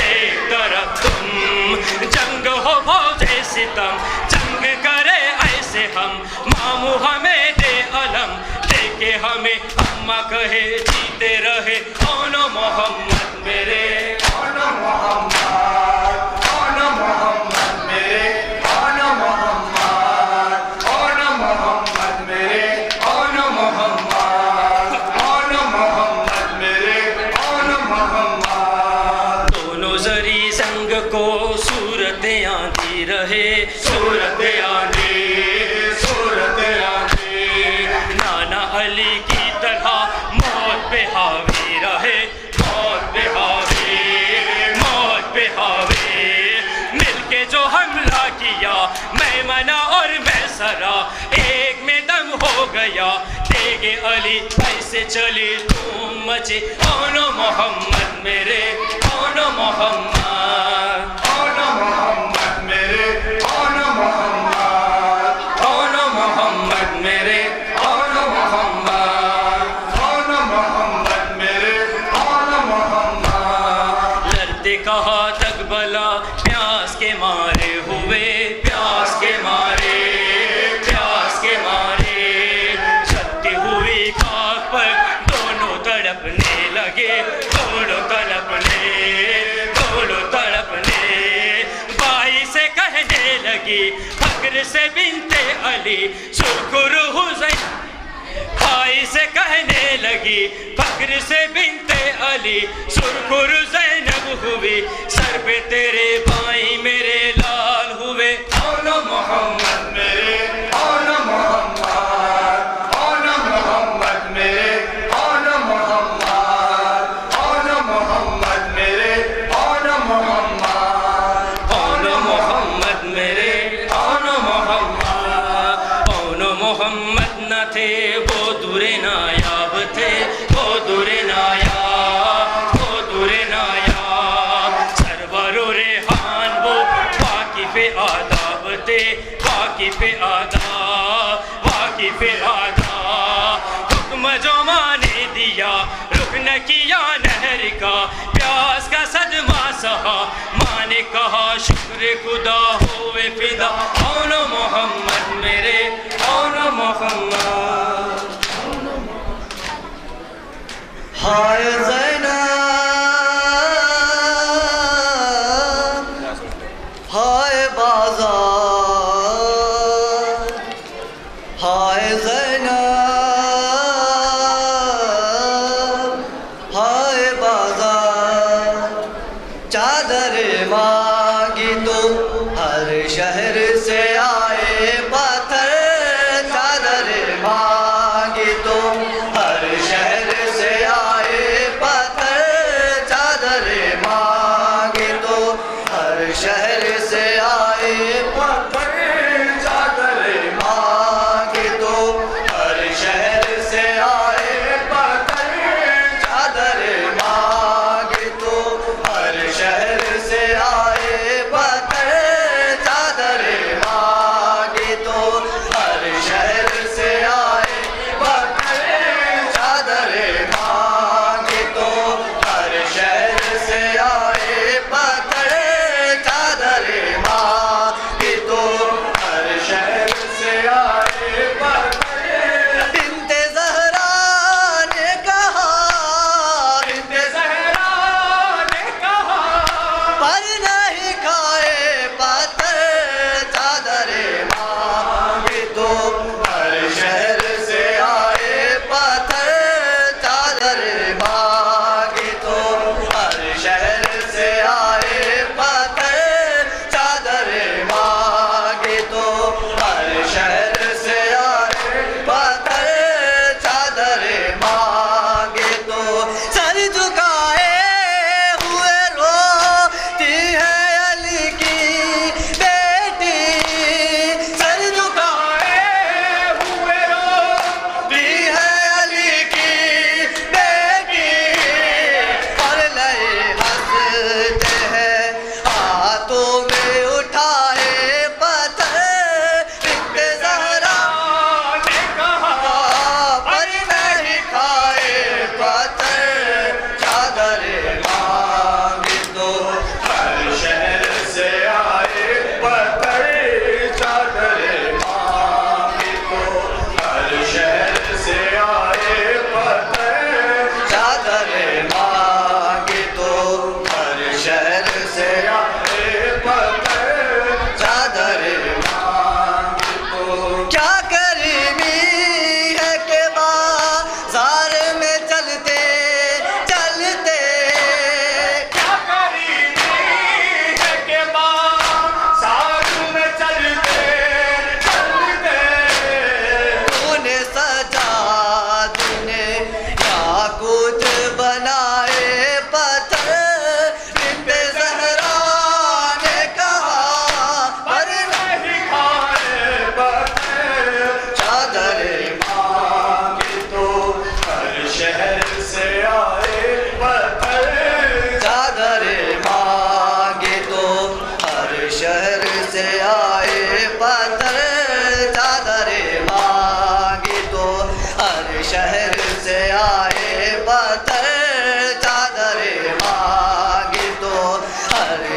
ایک طرف تم، جنگ ہو بہت ستم، جنگ کرے ایسے ہم، ماموں ہمیں دے علم، دے کے ہمیں اماں کہے جیتے رہے، آنا محمد میرے، آنا محمد، آنا محمد میرے، آنا محمد، آنا محمد میرے، آنا محمد، آنا محمد میرے، آنا محمد۔ دونوں ذری زنگ کو صورتیں آندھی رہے، صورتیں آندھی، صورتیں آندھی، نانا علی کی طرح موت پہ حاوی رہے، موت پہ حاوی، موت پہ حاوی، مل کے جو حملہ کیا میمنہ اور میسرہ، ایک میں دم ہو گیا، تیغ علی ایسے چلی دھوم مچی، آنا محمد میرے، آنا محمد، آنا محمد میرے، آنا محمد، آنا محمد میرے، آنا محمد، آنا محمد میرے، آنا محمد۔ لڑتے کہا تک بلا پیاس کے مارے ہوئے، پیاس کے مارے، پیاس کے مارے، چلتی ہوئی خاک پر دونوں تڑپنے لگے، دونوں تڑپنے، دونوں تڑپنے، بھائی سے کہنے لگی فخر سے بنت علی، شکر حسین، بھائی سے کہنے لگی فخر سے بنت علی، سرخر زینب ہوئی، سر پہ تیرے بھائی میرے لال ہوئے، آنا محمد میرے، آنا محمد، آنا محمد میرے، آنا محمد، آنا محمد میرے، آنا محمد، آنا محمد میرے، آنا محمد۔ آنا محمد نہ تھے وہ دور نایاب تھے، وہ دور نایاب، وہ دور نایاب، سرور و ریحان وہ واقف آداب تھے، واقف آداب، واقف آداب، حکم جو ماں نے دیا رخ نہ کیا نہر کا، پیاس کا صدمہ سہا، ماں نے کہا شکر خدا ہوئے فدا، آنا محمد میرے، آنا محمد۔ ہائے زینب، ہائے بازار، ہائے زینب، ہائے بازار، چادر مانگی تو ہر شہر سے آئے پتھر، چادر مانگی تو ہر شہر سے آئے پتھر، چادر مانگی تو ہر شہر سے آئے پتھر، چادر مانگی تو ہر شہر سے آئے پتھر۔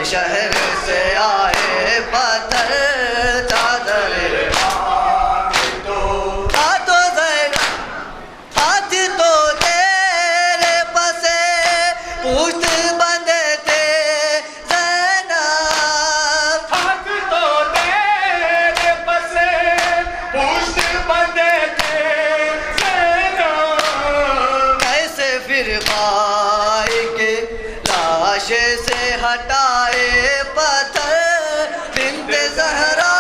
شہر سے آئے پتھر چادر پوشت بندے تھے زینب ہاتھ تو تیرے بسے پوشت بندے تھے زینب کیسے پھر بھائی کے لاشے سے ہٹائے پتھر بنت زہرا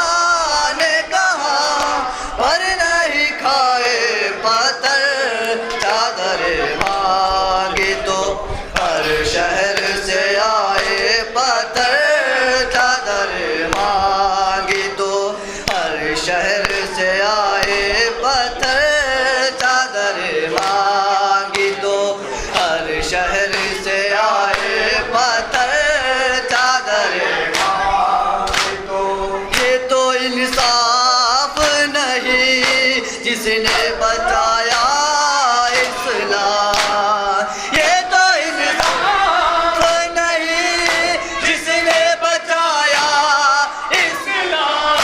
نے کہا پر نہیں کھائے پتھر چادر مانگی تو ہر شہر سے آئے پتھر چادر مانگی تو ہر شہر سے آئے پتھر چادر مانگی تو ہر شہر سے آئے پتھر چادر مانگی تو یہ تو انصاف نہیں جس نے بچایا اسلام یہ تو انصاف نہیں جس نے بچایا اسلام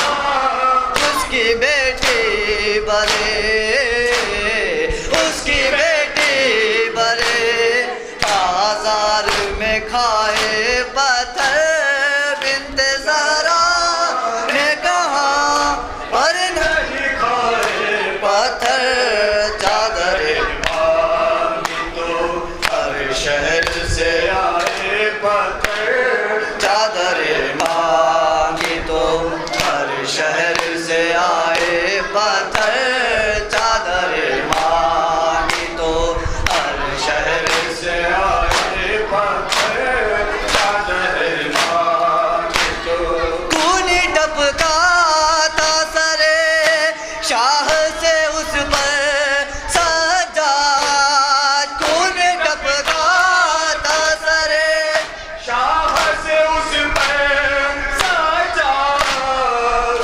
اس کی بیٹی برے اس کی بیٹی برے بازار میں کھائے پتھر بنت زہرا نے کہا پر نہیں کھائے پتھر چادر مانگی تو ہر شہر سے آئے پتھر چادر مانگی تو ہر شہر سے آئے پتھر چادر مانگی تو ہر شہر سے آئے پتھر چادر مانگی تو خونی ٹپکا تھا سرے شاہ سے اس پر سجاد خون ٹپکا تھا سرے شاہ سے اس پر سجاد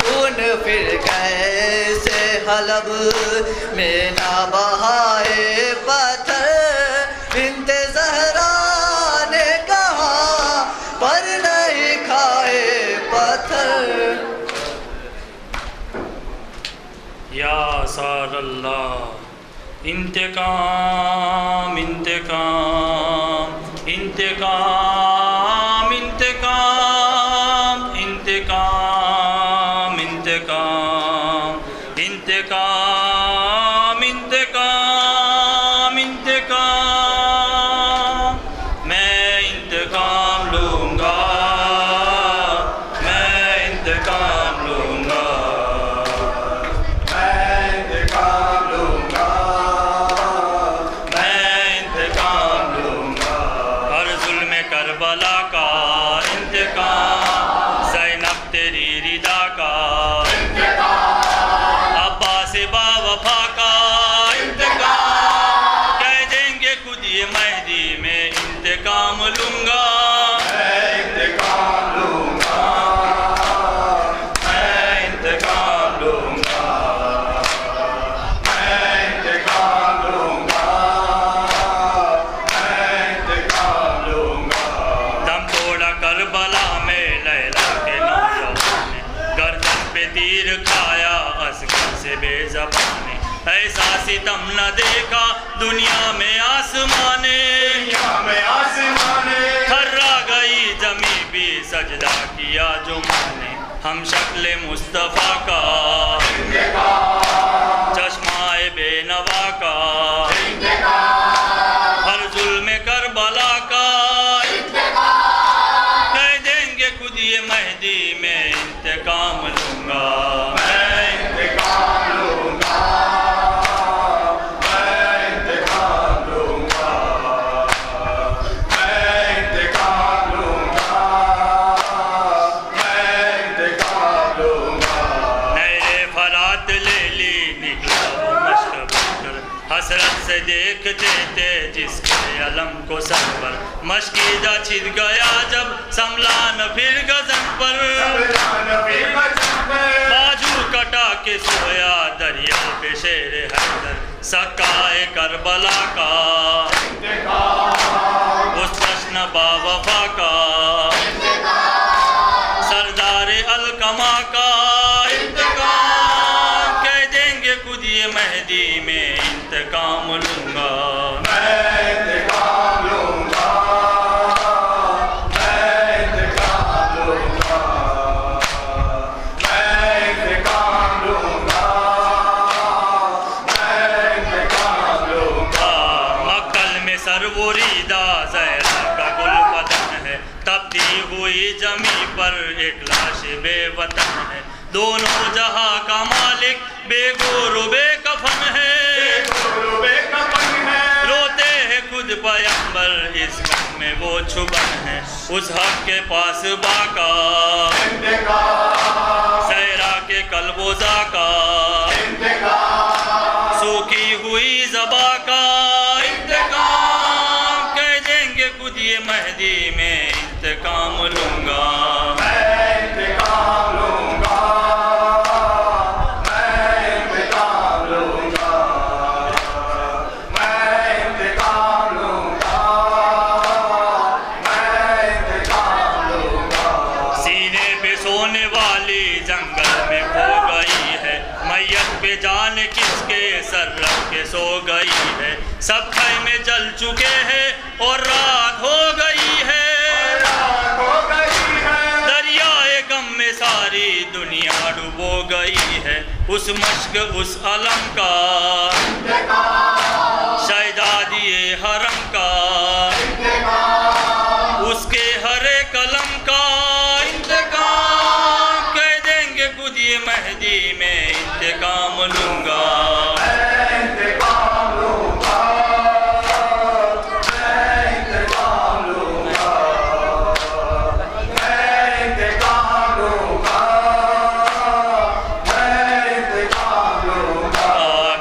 خون پھر کیسے حلب میں نہ بہائے پتھر بنت زہرا نے کہا پر نہیں کھائے پتھر یا سار اللہ انتقام انتقام انتقام انتقام انتقام انتقام انتقام انتقام انتقام میں انتقام لوں گا میں انتقام لوں گا میں انتقام لوں گا میں انتقام لوں گا ہر ظلم کربلا کا انتقام زینب تیری رضا کا عباس با وفا کا انتقام کہہ دیں گے خود یہ مہدی میں انتقام لوں گا میں انتقام لوں گا میں انتقام لوں گا میں انتقام لوں گا میں انتقام لوں گا دم توڑا کربلا میں لیلا کے نوجوان نے گردن پہ تیر کھایا اصغر سے بے زبان نے ایسا ستم نہ دیکھا دنیا میں آسمان نے دنیا میں آسمان تھرا گئی زمیں بھی سجدہ کیا جو ماں نے ہم شکل مصطفیٰ کا چشمہ بے نوا کا ہر ظلم کربلا کا کہہ دیں گے خود یہ مہدی میں انتقام لوں گا میں انتقام لوں گا میں انتقام لوں گا میں انتقام لوں گا میں انتقام لوں گا نہرِ فرات لے لی نکلا وہ مشک بکر حسرت سے دیکھتے تھے جس کے علم کو سر پر مشکیدہ چھت گیا جب سنبھلا نہ پھر گزن پر باجو کٹا کے سویا دریا پہ شیر حیدر سکائے کربلا کا اس جشن با وفا کا دھنستی ہوئی زمیں پر ایک لاش بے وطن ہے، دونوں جہاں کا مالک بے گور و بے کفن ہے، روتے ہیں خود پیغمبر اس غم میں وہ چھپن ہے، اس حق کے پاس باقا صحرا کے قلب و ذاکا سوکھی ہوئی زباں کا انتقام، کہہ دیں گے خود یہ مہدی میں انتقام لوں گا، جان کس کے سر رکھ کے سو گئی ہے، سب خیمے جل چکے ہیں اور رات ہو گئی ہے، دریائے غم میں ساری دنیا ڈوبو گئی ہے، اس مشق اس علم کا شہزادی حرم کا اس کے ہر قلم کا انتقام، کہہ دیں گے خود یہ مہدی میں انتقام لوں گا،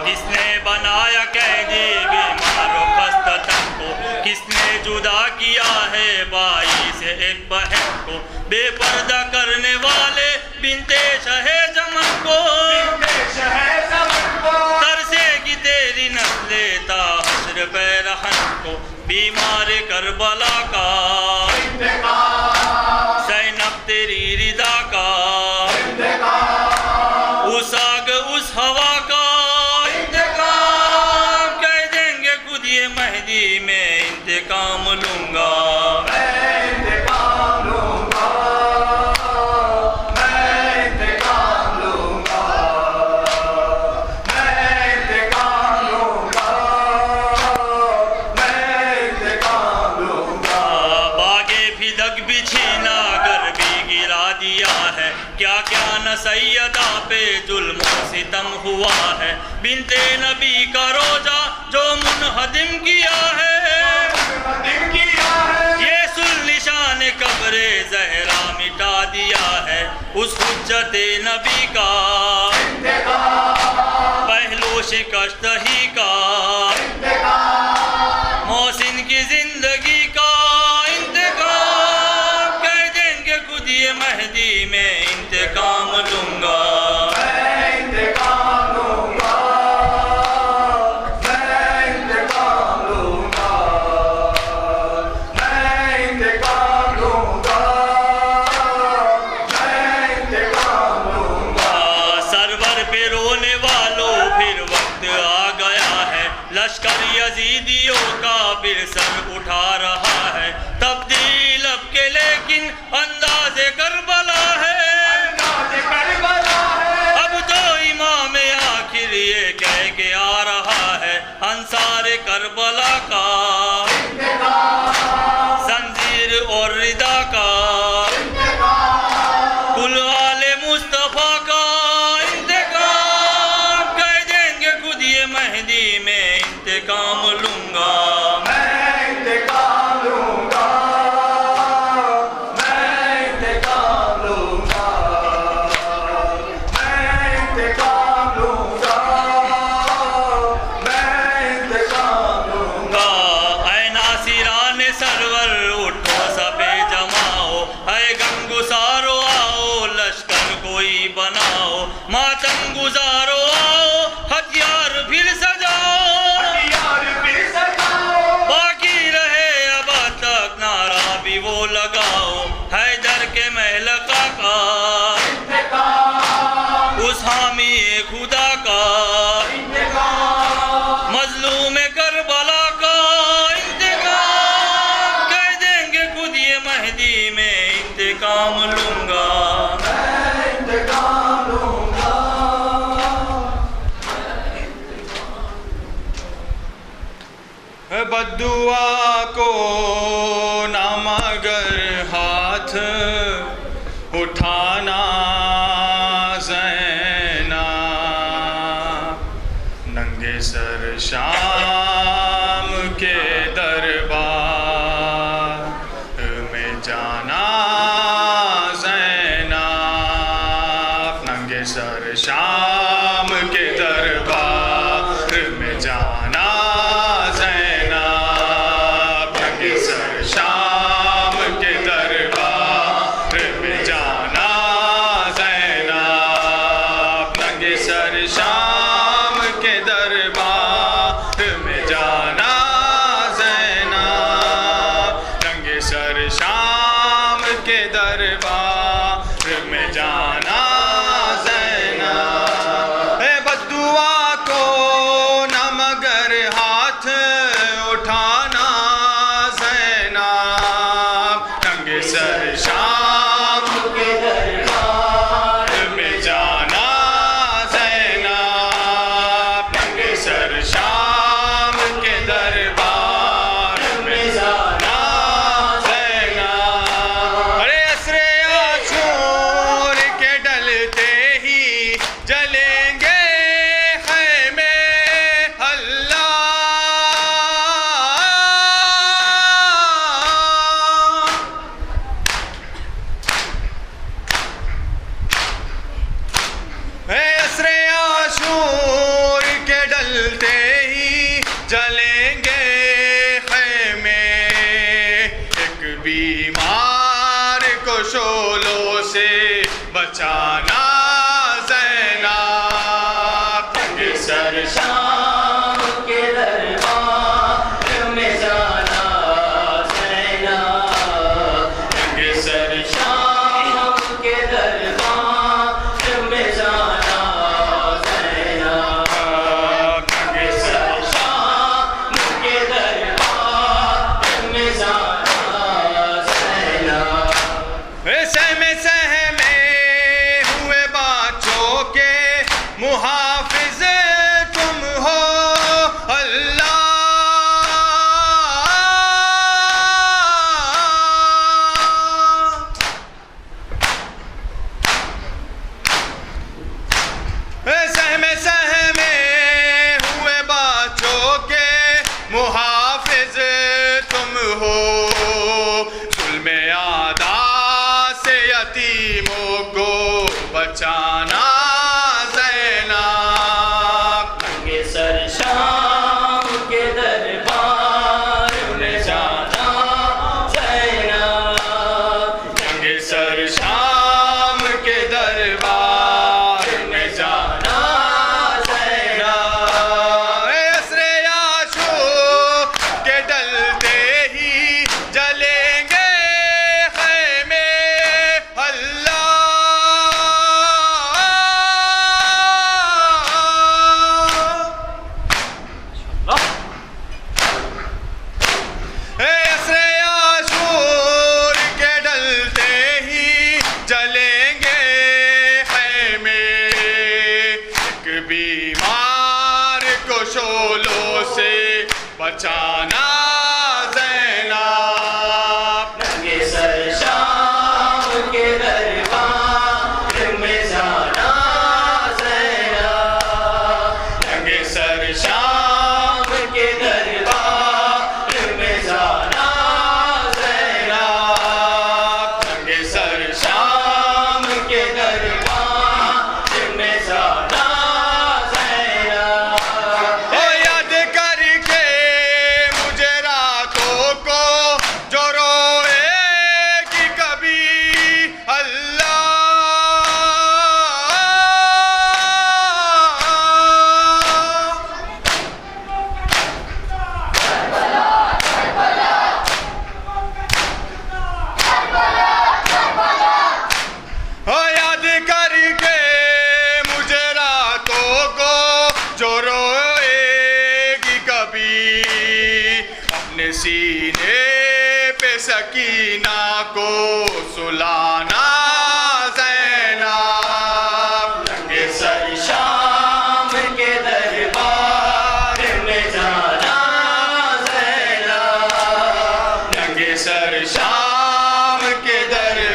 کس نے بنایا قیدی بیمار و خستہ تن کو، کس نے جدا کیا ہے بھائی سے ایک بہن کو، بے پردہ کرنے والے بنتے شہ زمن کو، ترسے گی تیری نسل تا حشر پہ رہن کو، بیمار کربلا کا زینب تیری رضا کا، اس آگ اس ہوا کا انتقام، کہہ دیں گے خود یہ مہدی میں انتقام لوں گا، کیا کیا نہ سیدہ پہ ظلم و ستم ہوا ہے، بنت نبی کا روزہ جو منہدم کیا ہے، یہ سل نشان قبر زہرا مٹا دیا ہے، اس حجت نبی کا پہلو شکست ہی کا، محسن کی زندگی کا انتقام، کہہ دیں گے خود یہ مہدی میں انتقام لوں گا، سرور پہ رونے والوں پھر وقت آ گیا ہے، لشکر یزیدیوں کا پھر سر اٹھا رہا ہے، تبدیل اب کے لیکن انداز کربلا ہے، اب تو امام آخر یہ کہہ کے آ رہا ہے، انصار کربلا کا زنجیر اور ردا کا، کل آل مصطفیٰ کا انتقام، کہہ دیں گے خود یہ مہدی میں انتقام لوں گا، بناؤ ماتم گزارو، آؤ ہتھیار پھر سجاؤ، باقی رہے اب تک نعرہ بھی وہ لگاؤ، حیدر کے محلقہ کا اس حامی خدا کا، مظلوم کربلا کا انتقام، کہہ دیں گے خود یہ مہدی میں انتقام لوں گا، بددعا کو نہ مگر ہاتھ اٹھانا زینب، ننگے سر شام کے دربار میں جانا زینب، ننگے سر شام کے دربار میں جانا زینب، ننگے سر شام کے دربار میں جانا زینب، ننگے سر شام کے دربار میں جانا زینب، ننگے سر شام کے دربار میں جانا زینب، اے بددعا کو نہ مگر ہاتھ اٹھانا زینب، ننگے سر شام کے دربار میں جانا زینب، ننگے سر شام کے دربار میں جانا زینب، ارے عصر عاشور کے ڈلتے ہی جلیں گے خیمے اللہ، اے عصر عاشور کے ڈلتے ہی جلیں گے خیمے، ایک بیمار کو شعلوں سے بچانا زینب، ننگے سر شام کے دربار میں جانا زینب، ننگے سر شام کے دربار میں جانا زینب، ننگے سر شام کے دربار میں جانا زینب، سہمے سہمے ہوئے بچوں کے محافظ تم ہو اللہ، سہمے سہمے ہوئے بچوں کے محافظ تم ہو، ظلم اعداء سے یتیموں کو بچانا زینب، ننگے سر شام کے دربار میں جانا زینب، ننگے سر شام کے دربار میں جانا زینب، اے عصر عاشور کے ڈلتے ہی جلیں گے خیمے اللہ، اے عصر عاشور کے ڈلتے ہی جلیں گے خیمے، ایک بیمار کو شعلوں سے بچانا زینب، ننگے سر شام کے دربار میں جانا زینب، ننگے سر شام کے دربار میں جانا زینب، ننگے سر شام کے دربار میں جانا زینب، او یاد کر کے مجھے راتوں کو جو روئے گی کبھی اللہ، او یاد کر کے مجھے راتوں کو جو روئے گی کبھی، اپنے سینے پہ سکینہ کو سلانا زینب، ننگے سر شام کے دربار میں جانا زینب، ننگے سر شام کے دربار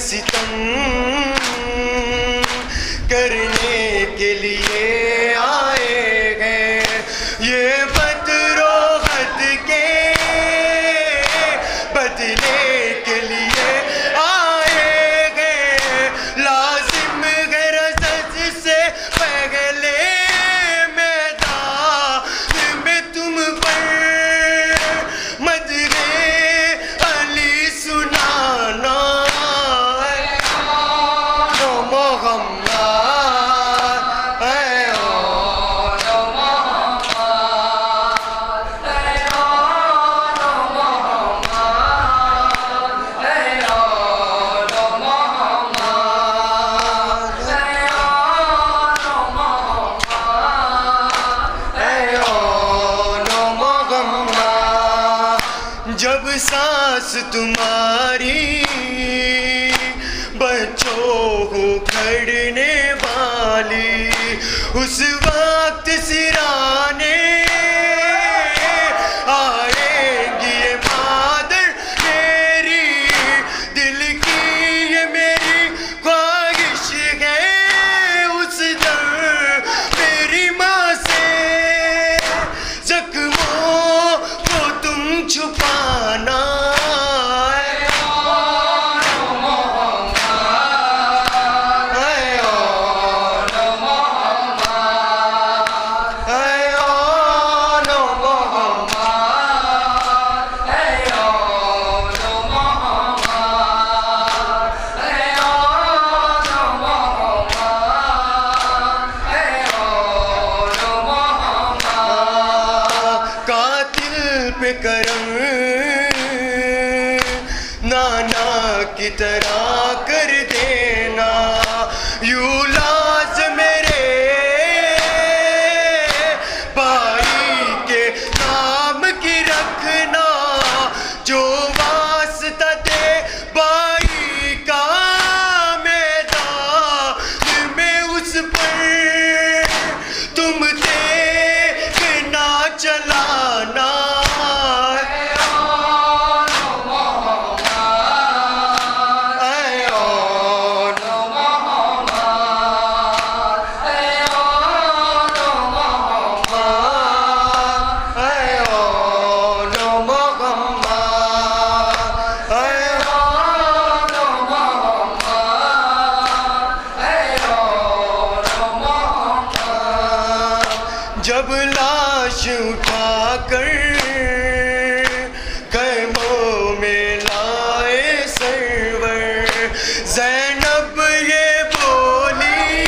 ستم کرنے کے لیے آئے ہیں، یہ بدروحت کے بدلے کے لیے آئے ہیں، لازم ہے رزق سے پہلے میدان میں تم پر مدح علی سنانا، جب سانس تمہاری بچوں کو کھڑنے والی، اس وقت سرانے آئیں گی یہ مادر میری، دل کی یہ میری خواہش ہے، اس در میری ماں سے زخموں کو تم چھپانا، قاتل پہ کرم نانا کی طرح کر دینا، یوں لاز میرے بھائی کے نام کی رکھنا، جو واسطہ دے بھائی کا میدان میں اس پر تم دیکھنا چلانا، جب لاش اٹھا کر خیموں میں لائے سرور، زینب یہ بولی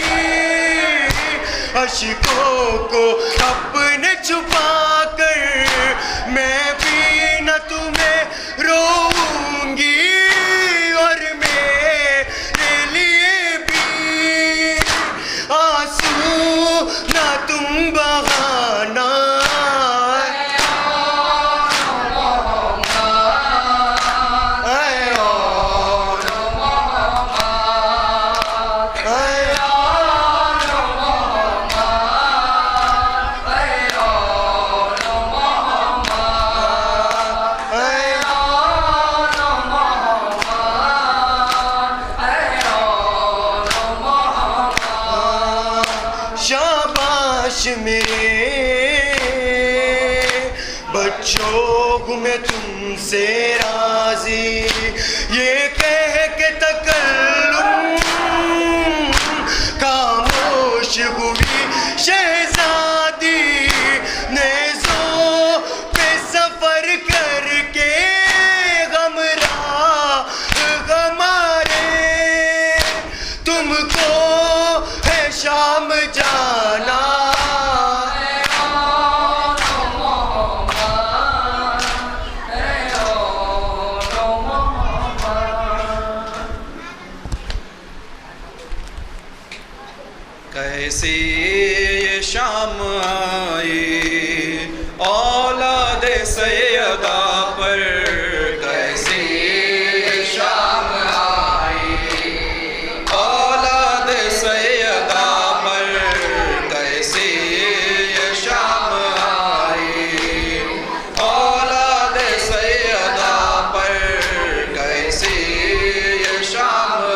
اشکوں کو اپنے چھپا کر، میں بھی نہ تمہیں روؤں گی اور میرے لیے بھی آنسو نہ تم بہانا، شاباش میرے بچوں میں تم سے راضی، یہ کہہ کے تکلم خاموش ہوئی شہزادی، نیزوں پہ سفر کر کے غمراہ ہمارے، تم کو ہے شام جانا، کیسی یہ شام آئی اولاد سیدہ پر، کیسی یہ شام آئی اولاد سیدہ پر، کیسی یہ شام آئی اولاد سیدہ پر، کیسی یہ شام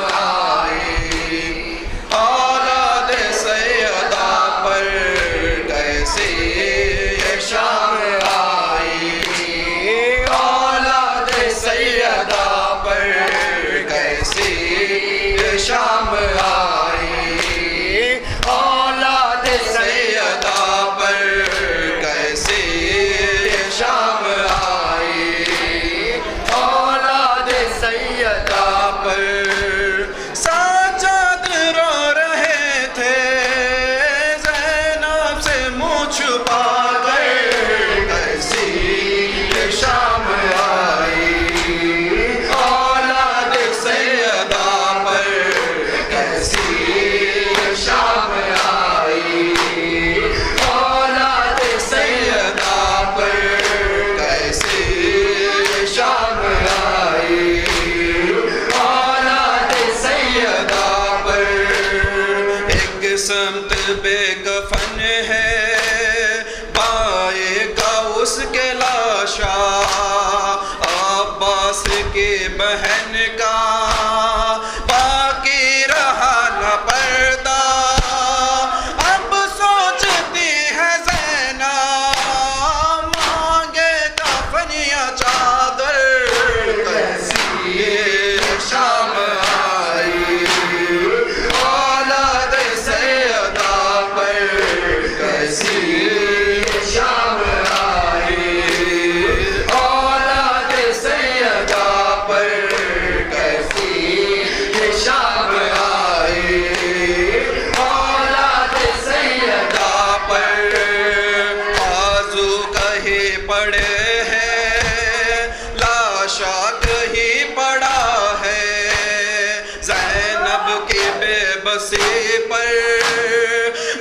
گلے پڑے ہیں لاشا کہیں پڑا ہے زینب کی بے بسی پر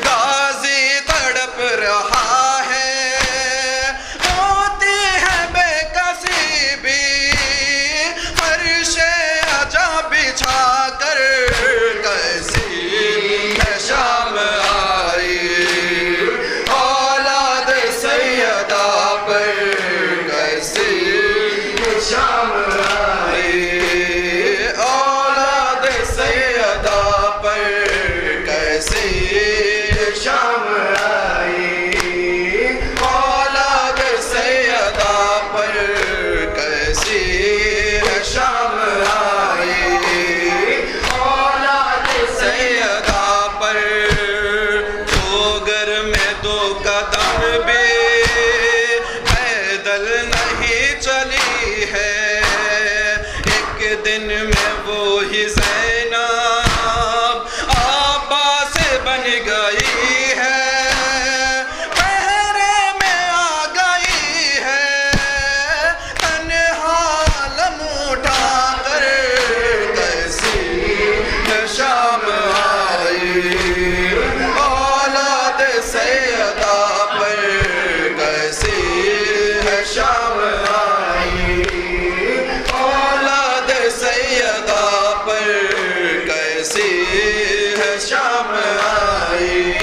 غازی تڑپ رہا ہے ہوتی ہے بے کسی بھی فرش عجا بچھا کر کیسی ہے شام آئی اولاد سیدہ پر کیسی ہے شام آئی اولاد سیدہ پر کیسی ہے شام آئی اولاد سیدہ پر کیسی ہے شام آئی اولاد سیدہ پر تو گر میں دو قدم بھی پیدل نہیں چلی ہے ایک دن میں وہی زینب آبا سے بن گئی ہے پہرے میں آ گئی ہے تنہا علم اٹھا کر کیسی ہے شام آئی اولاد سیدہ پر کیسی ہے شام آئی اولاد سیدہ پر کیسی ہے شام آئی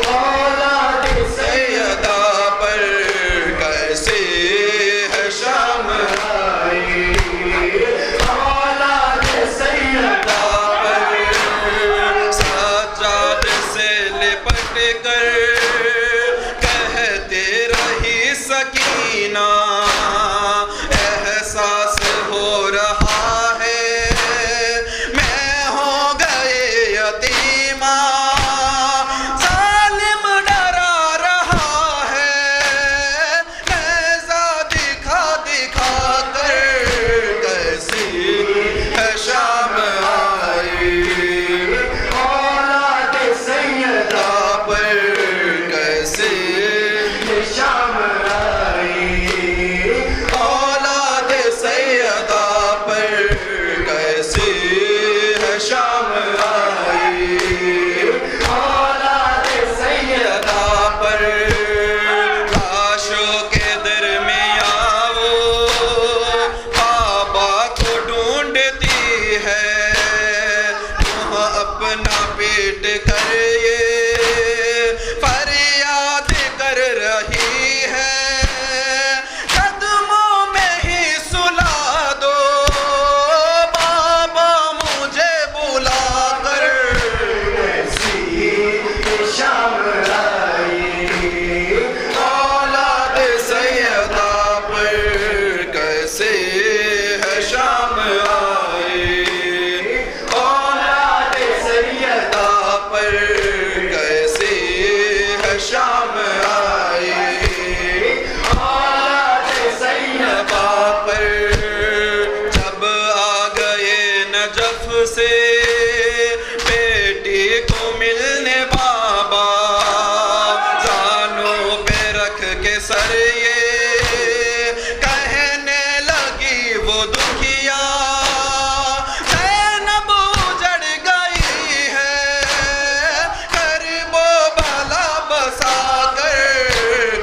اولاد سیدہ پر کیسی ہے شام آئی اولاد سیدہ پر سجاد سے لپٹ کر کہتے رہی سکینہ احساس ہو رہا ہے میں ہو گئے یتیمہ ظالم ڈرا رہا ہے نیزہ دکھا دکھا کر کیسی ہے شام آئی اولاد سیدہ پر کیسی ہے شام آئی اولاد سیدہ پر کیسی ہے شام آئی اولاد سیدہ پر لاشوں کے درمیان وہ بابا کو ڈھونڈتی ہے وہ اپنا پیٹ کر یہ فریاد کر رہی ہے قدموں میں ہی سلا دو بابا مجھے بلا کر کیسی شام آئی اولاد سیدہ پر کیسی ہے شام آئی اولاد سیدہ پر کیسی ہے شام آئی اولاد سیدہ پر جب آ گئے نجف سے بیٹی کو ملنے بابا زانوں پہ رکھ کے سر یہ کہنے لگی وہ دکھیا زینب اجڑ گئی ہے کرب و بلا بسا کر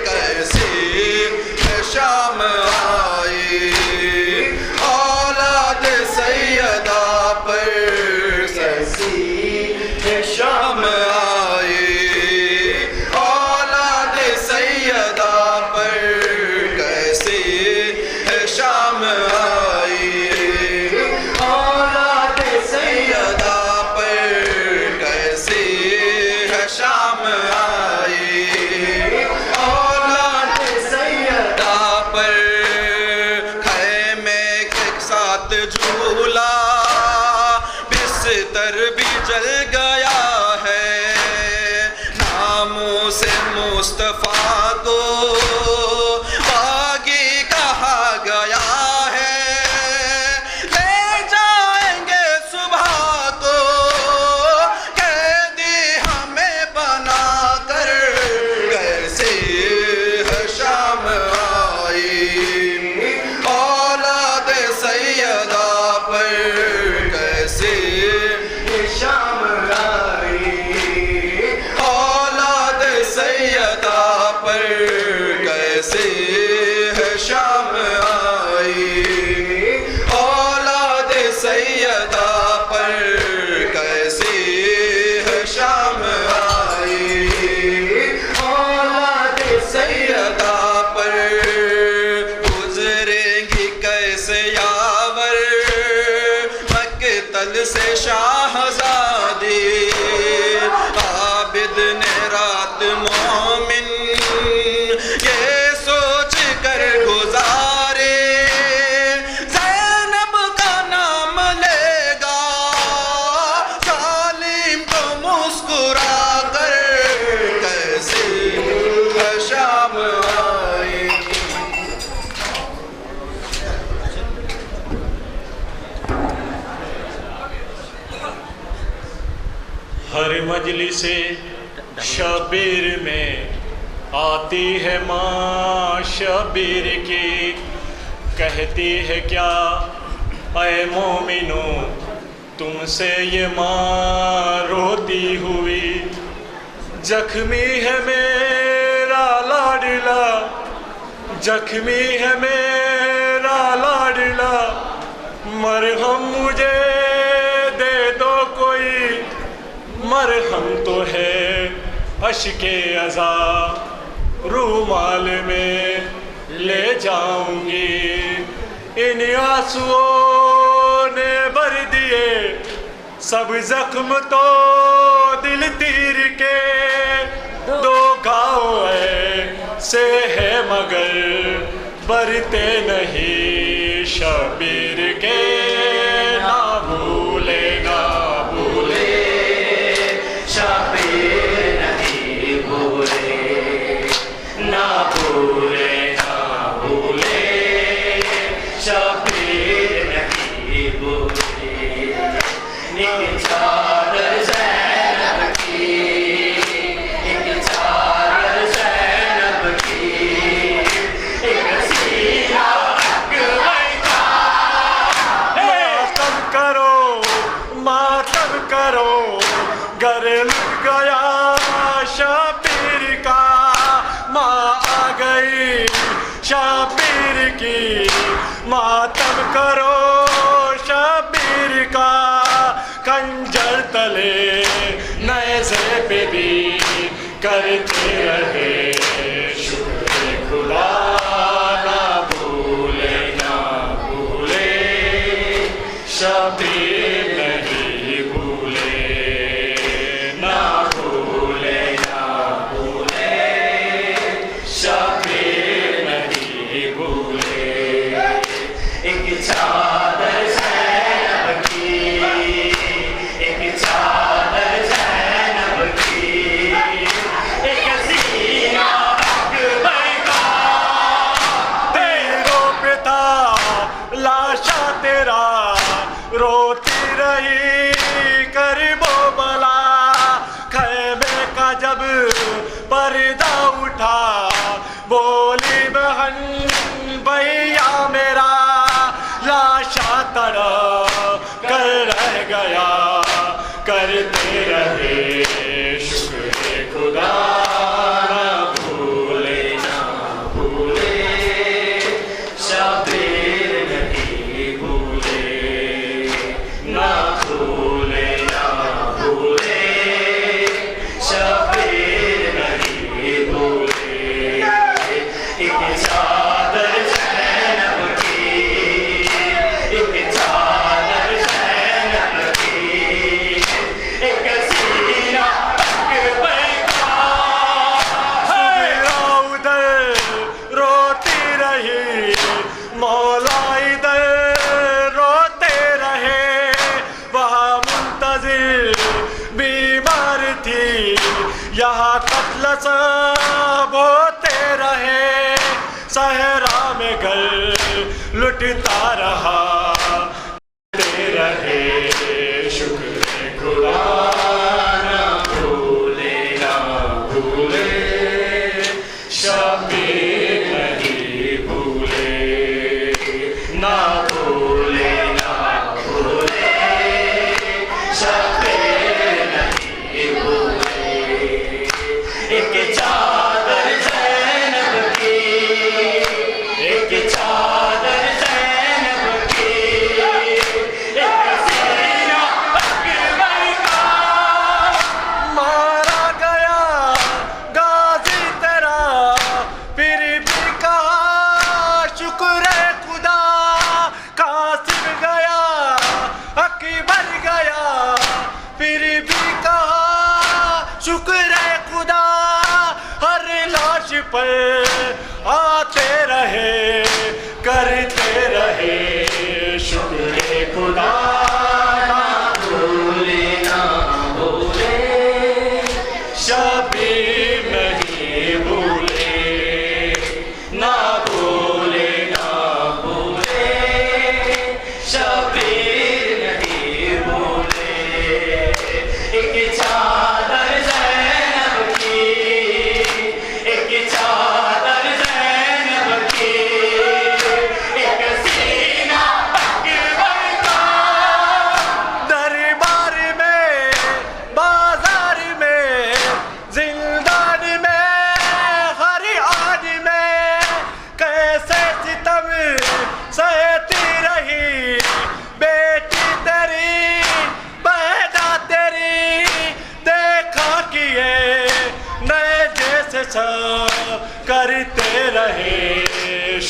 کیسی ہے شام آئی اولاد سیدہ پر کیسی ہے شام آئی اولاد سیدہ پر شاہزادی عابد نے رات مومن یہ سوچ کر گزارے زینب کا نام لے گا سالم تو مسکرا کر کیسی شام آئی. ہر مجلس شبیر میں آتی ہے ماں شبیر کی کہتی ہے کیا اے مومنو تم سے یہ ماں روتی ہوئی زخمی ہے میرا لاڈلا زخمی ہے میرا لاڈلا مرہم مجھے دے دو کوئی مرہم تو ہے اشک عزا رومال میں لے جاؤں گی ان آنسوؤں نے بھر دیے سب زخم تو دل تیر کے دو گاؤں ایسے ہے مگر برتے نہیں شبیر کے نہ بھولے نہ بھولے شبیر نہیں بھولے نہ بھولے نہ بھولے شبیر نہیں بھولے ایک چادر زینب کی ایک چادر زینب کی ایک سینہ اکبر کا ماتم کرو ماتم کرو گر لگ گیا شبیر کا ماں آ گئی شبیر کی ماتم کرو شبیر کا کنجر تلے نیزے پہ بھی کرتے رہے شکر خدا نہ بھولے نہ بھولے شبیر نہیں بھولے نہ بھولے نہ بھولے شبیر نہیں بھولے ایک چادر زینب کی ایک چادر زینب کی ایک سینہ اکبر کا تیروں پہ تھا لاشا تیرا روتی رہی کرب و بلا خیمے کا جب پردہ اٹھا بولی بہن بھیا میرا لاشا تڑپ کر رہ گیا کرتے رہے شکر خدا نہ بھولے نہ بھولے شبیر نہیں بھولے نہ بھولے نہ بھولے شبیر نہیں بھولے ایک چادر زینب کی ایک چادر زینب کی ایک سینہ اکبر کا میرا ادھر روتی رہی مولا ادھر روتے رہے وہاں منتظر بیمار تھی یہاں قتل سب ہوتے رہے صحرا میں گھر لٹتا رہا کرتے رہے شکر خدا نہ بھولے نہ بھولے شبیر نہیں بھولے نہ بھولے نہ بھولے شبیر نہیں بھولے ایک چادر زینب کی ایک چادر زینب کی ایک سینہ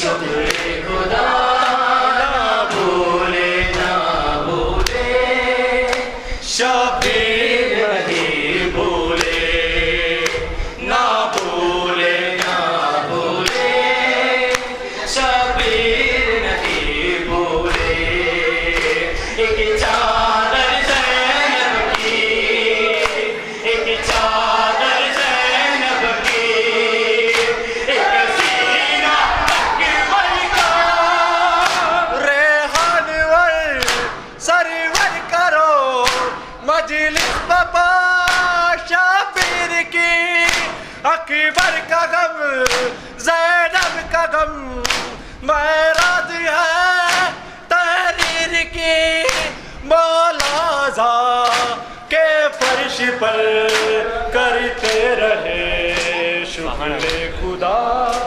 شکر خدا نہ بھولے نہ بھولے شبیر نہیں بھولے نہ بھولے نہ بھولے شبیر نہیں بھولے ایک چادر زینب کی ایک چادر زینب کی ایک سینہ اکبر کا ریحان ور سرور کرو مجلس بابا شبیر کی اکبر کا غم زینب کا غم معراج ہے تحریر کی مولا کے فرش پر کرتے رہے شکر خدا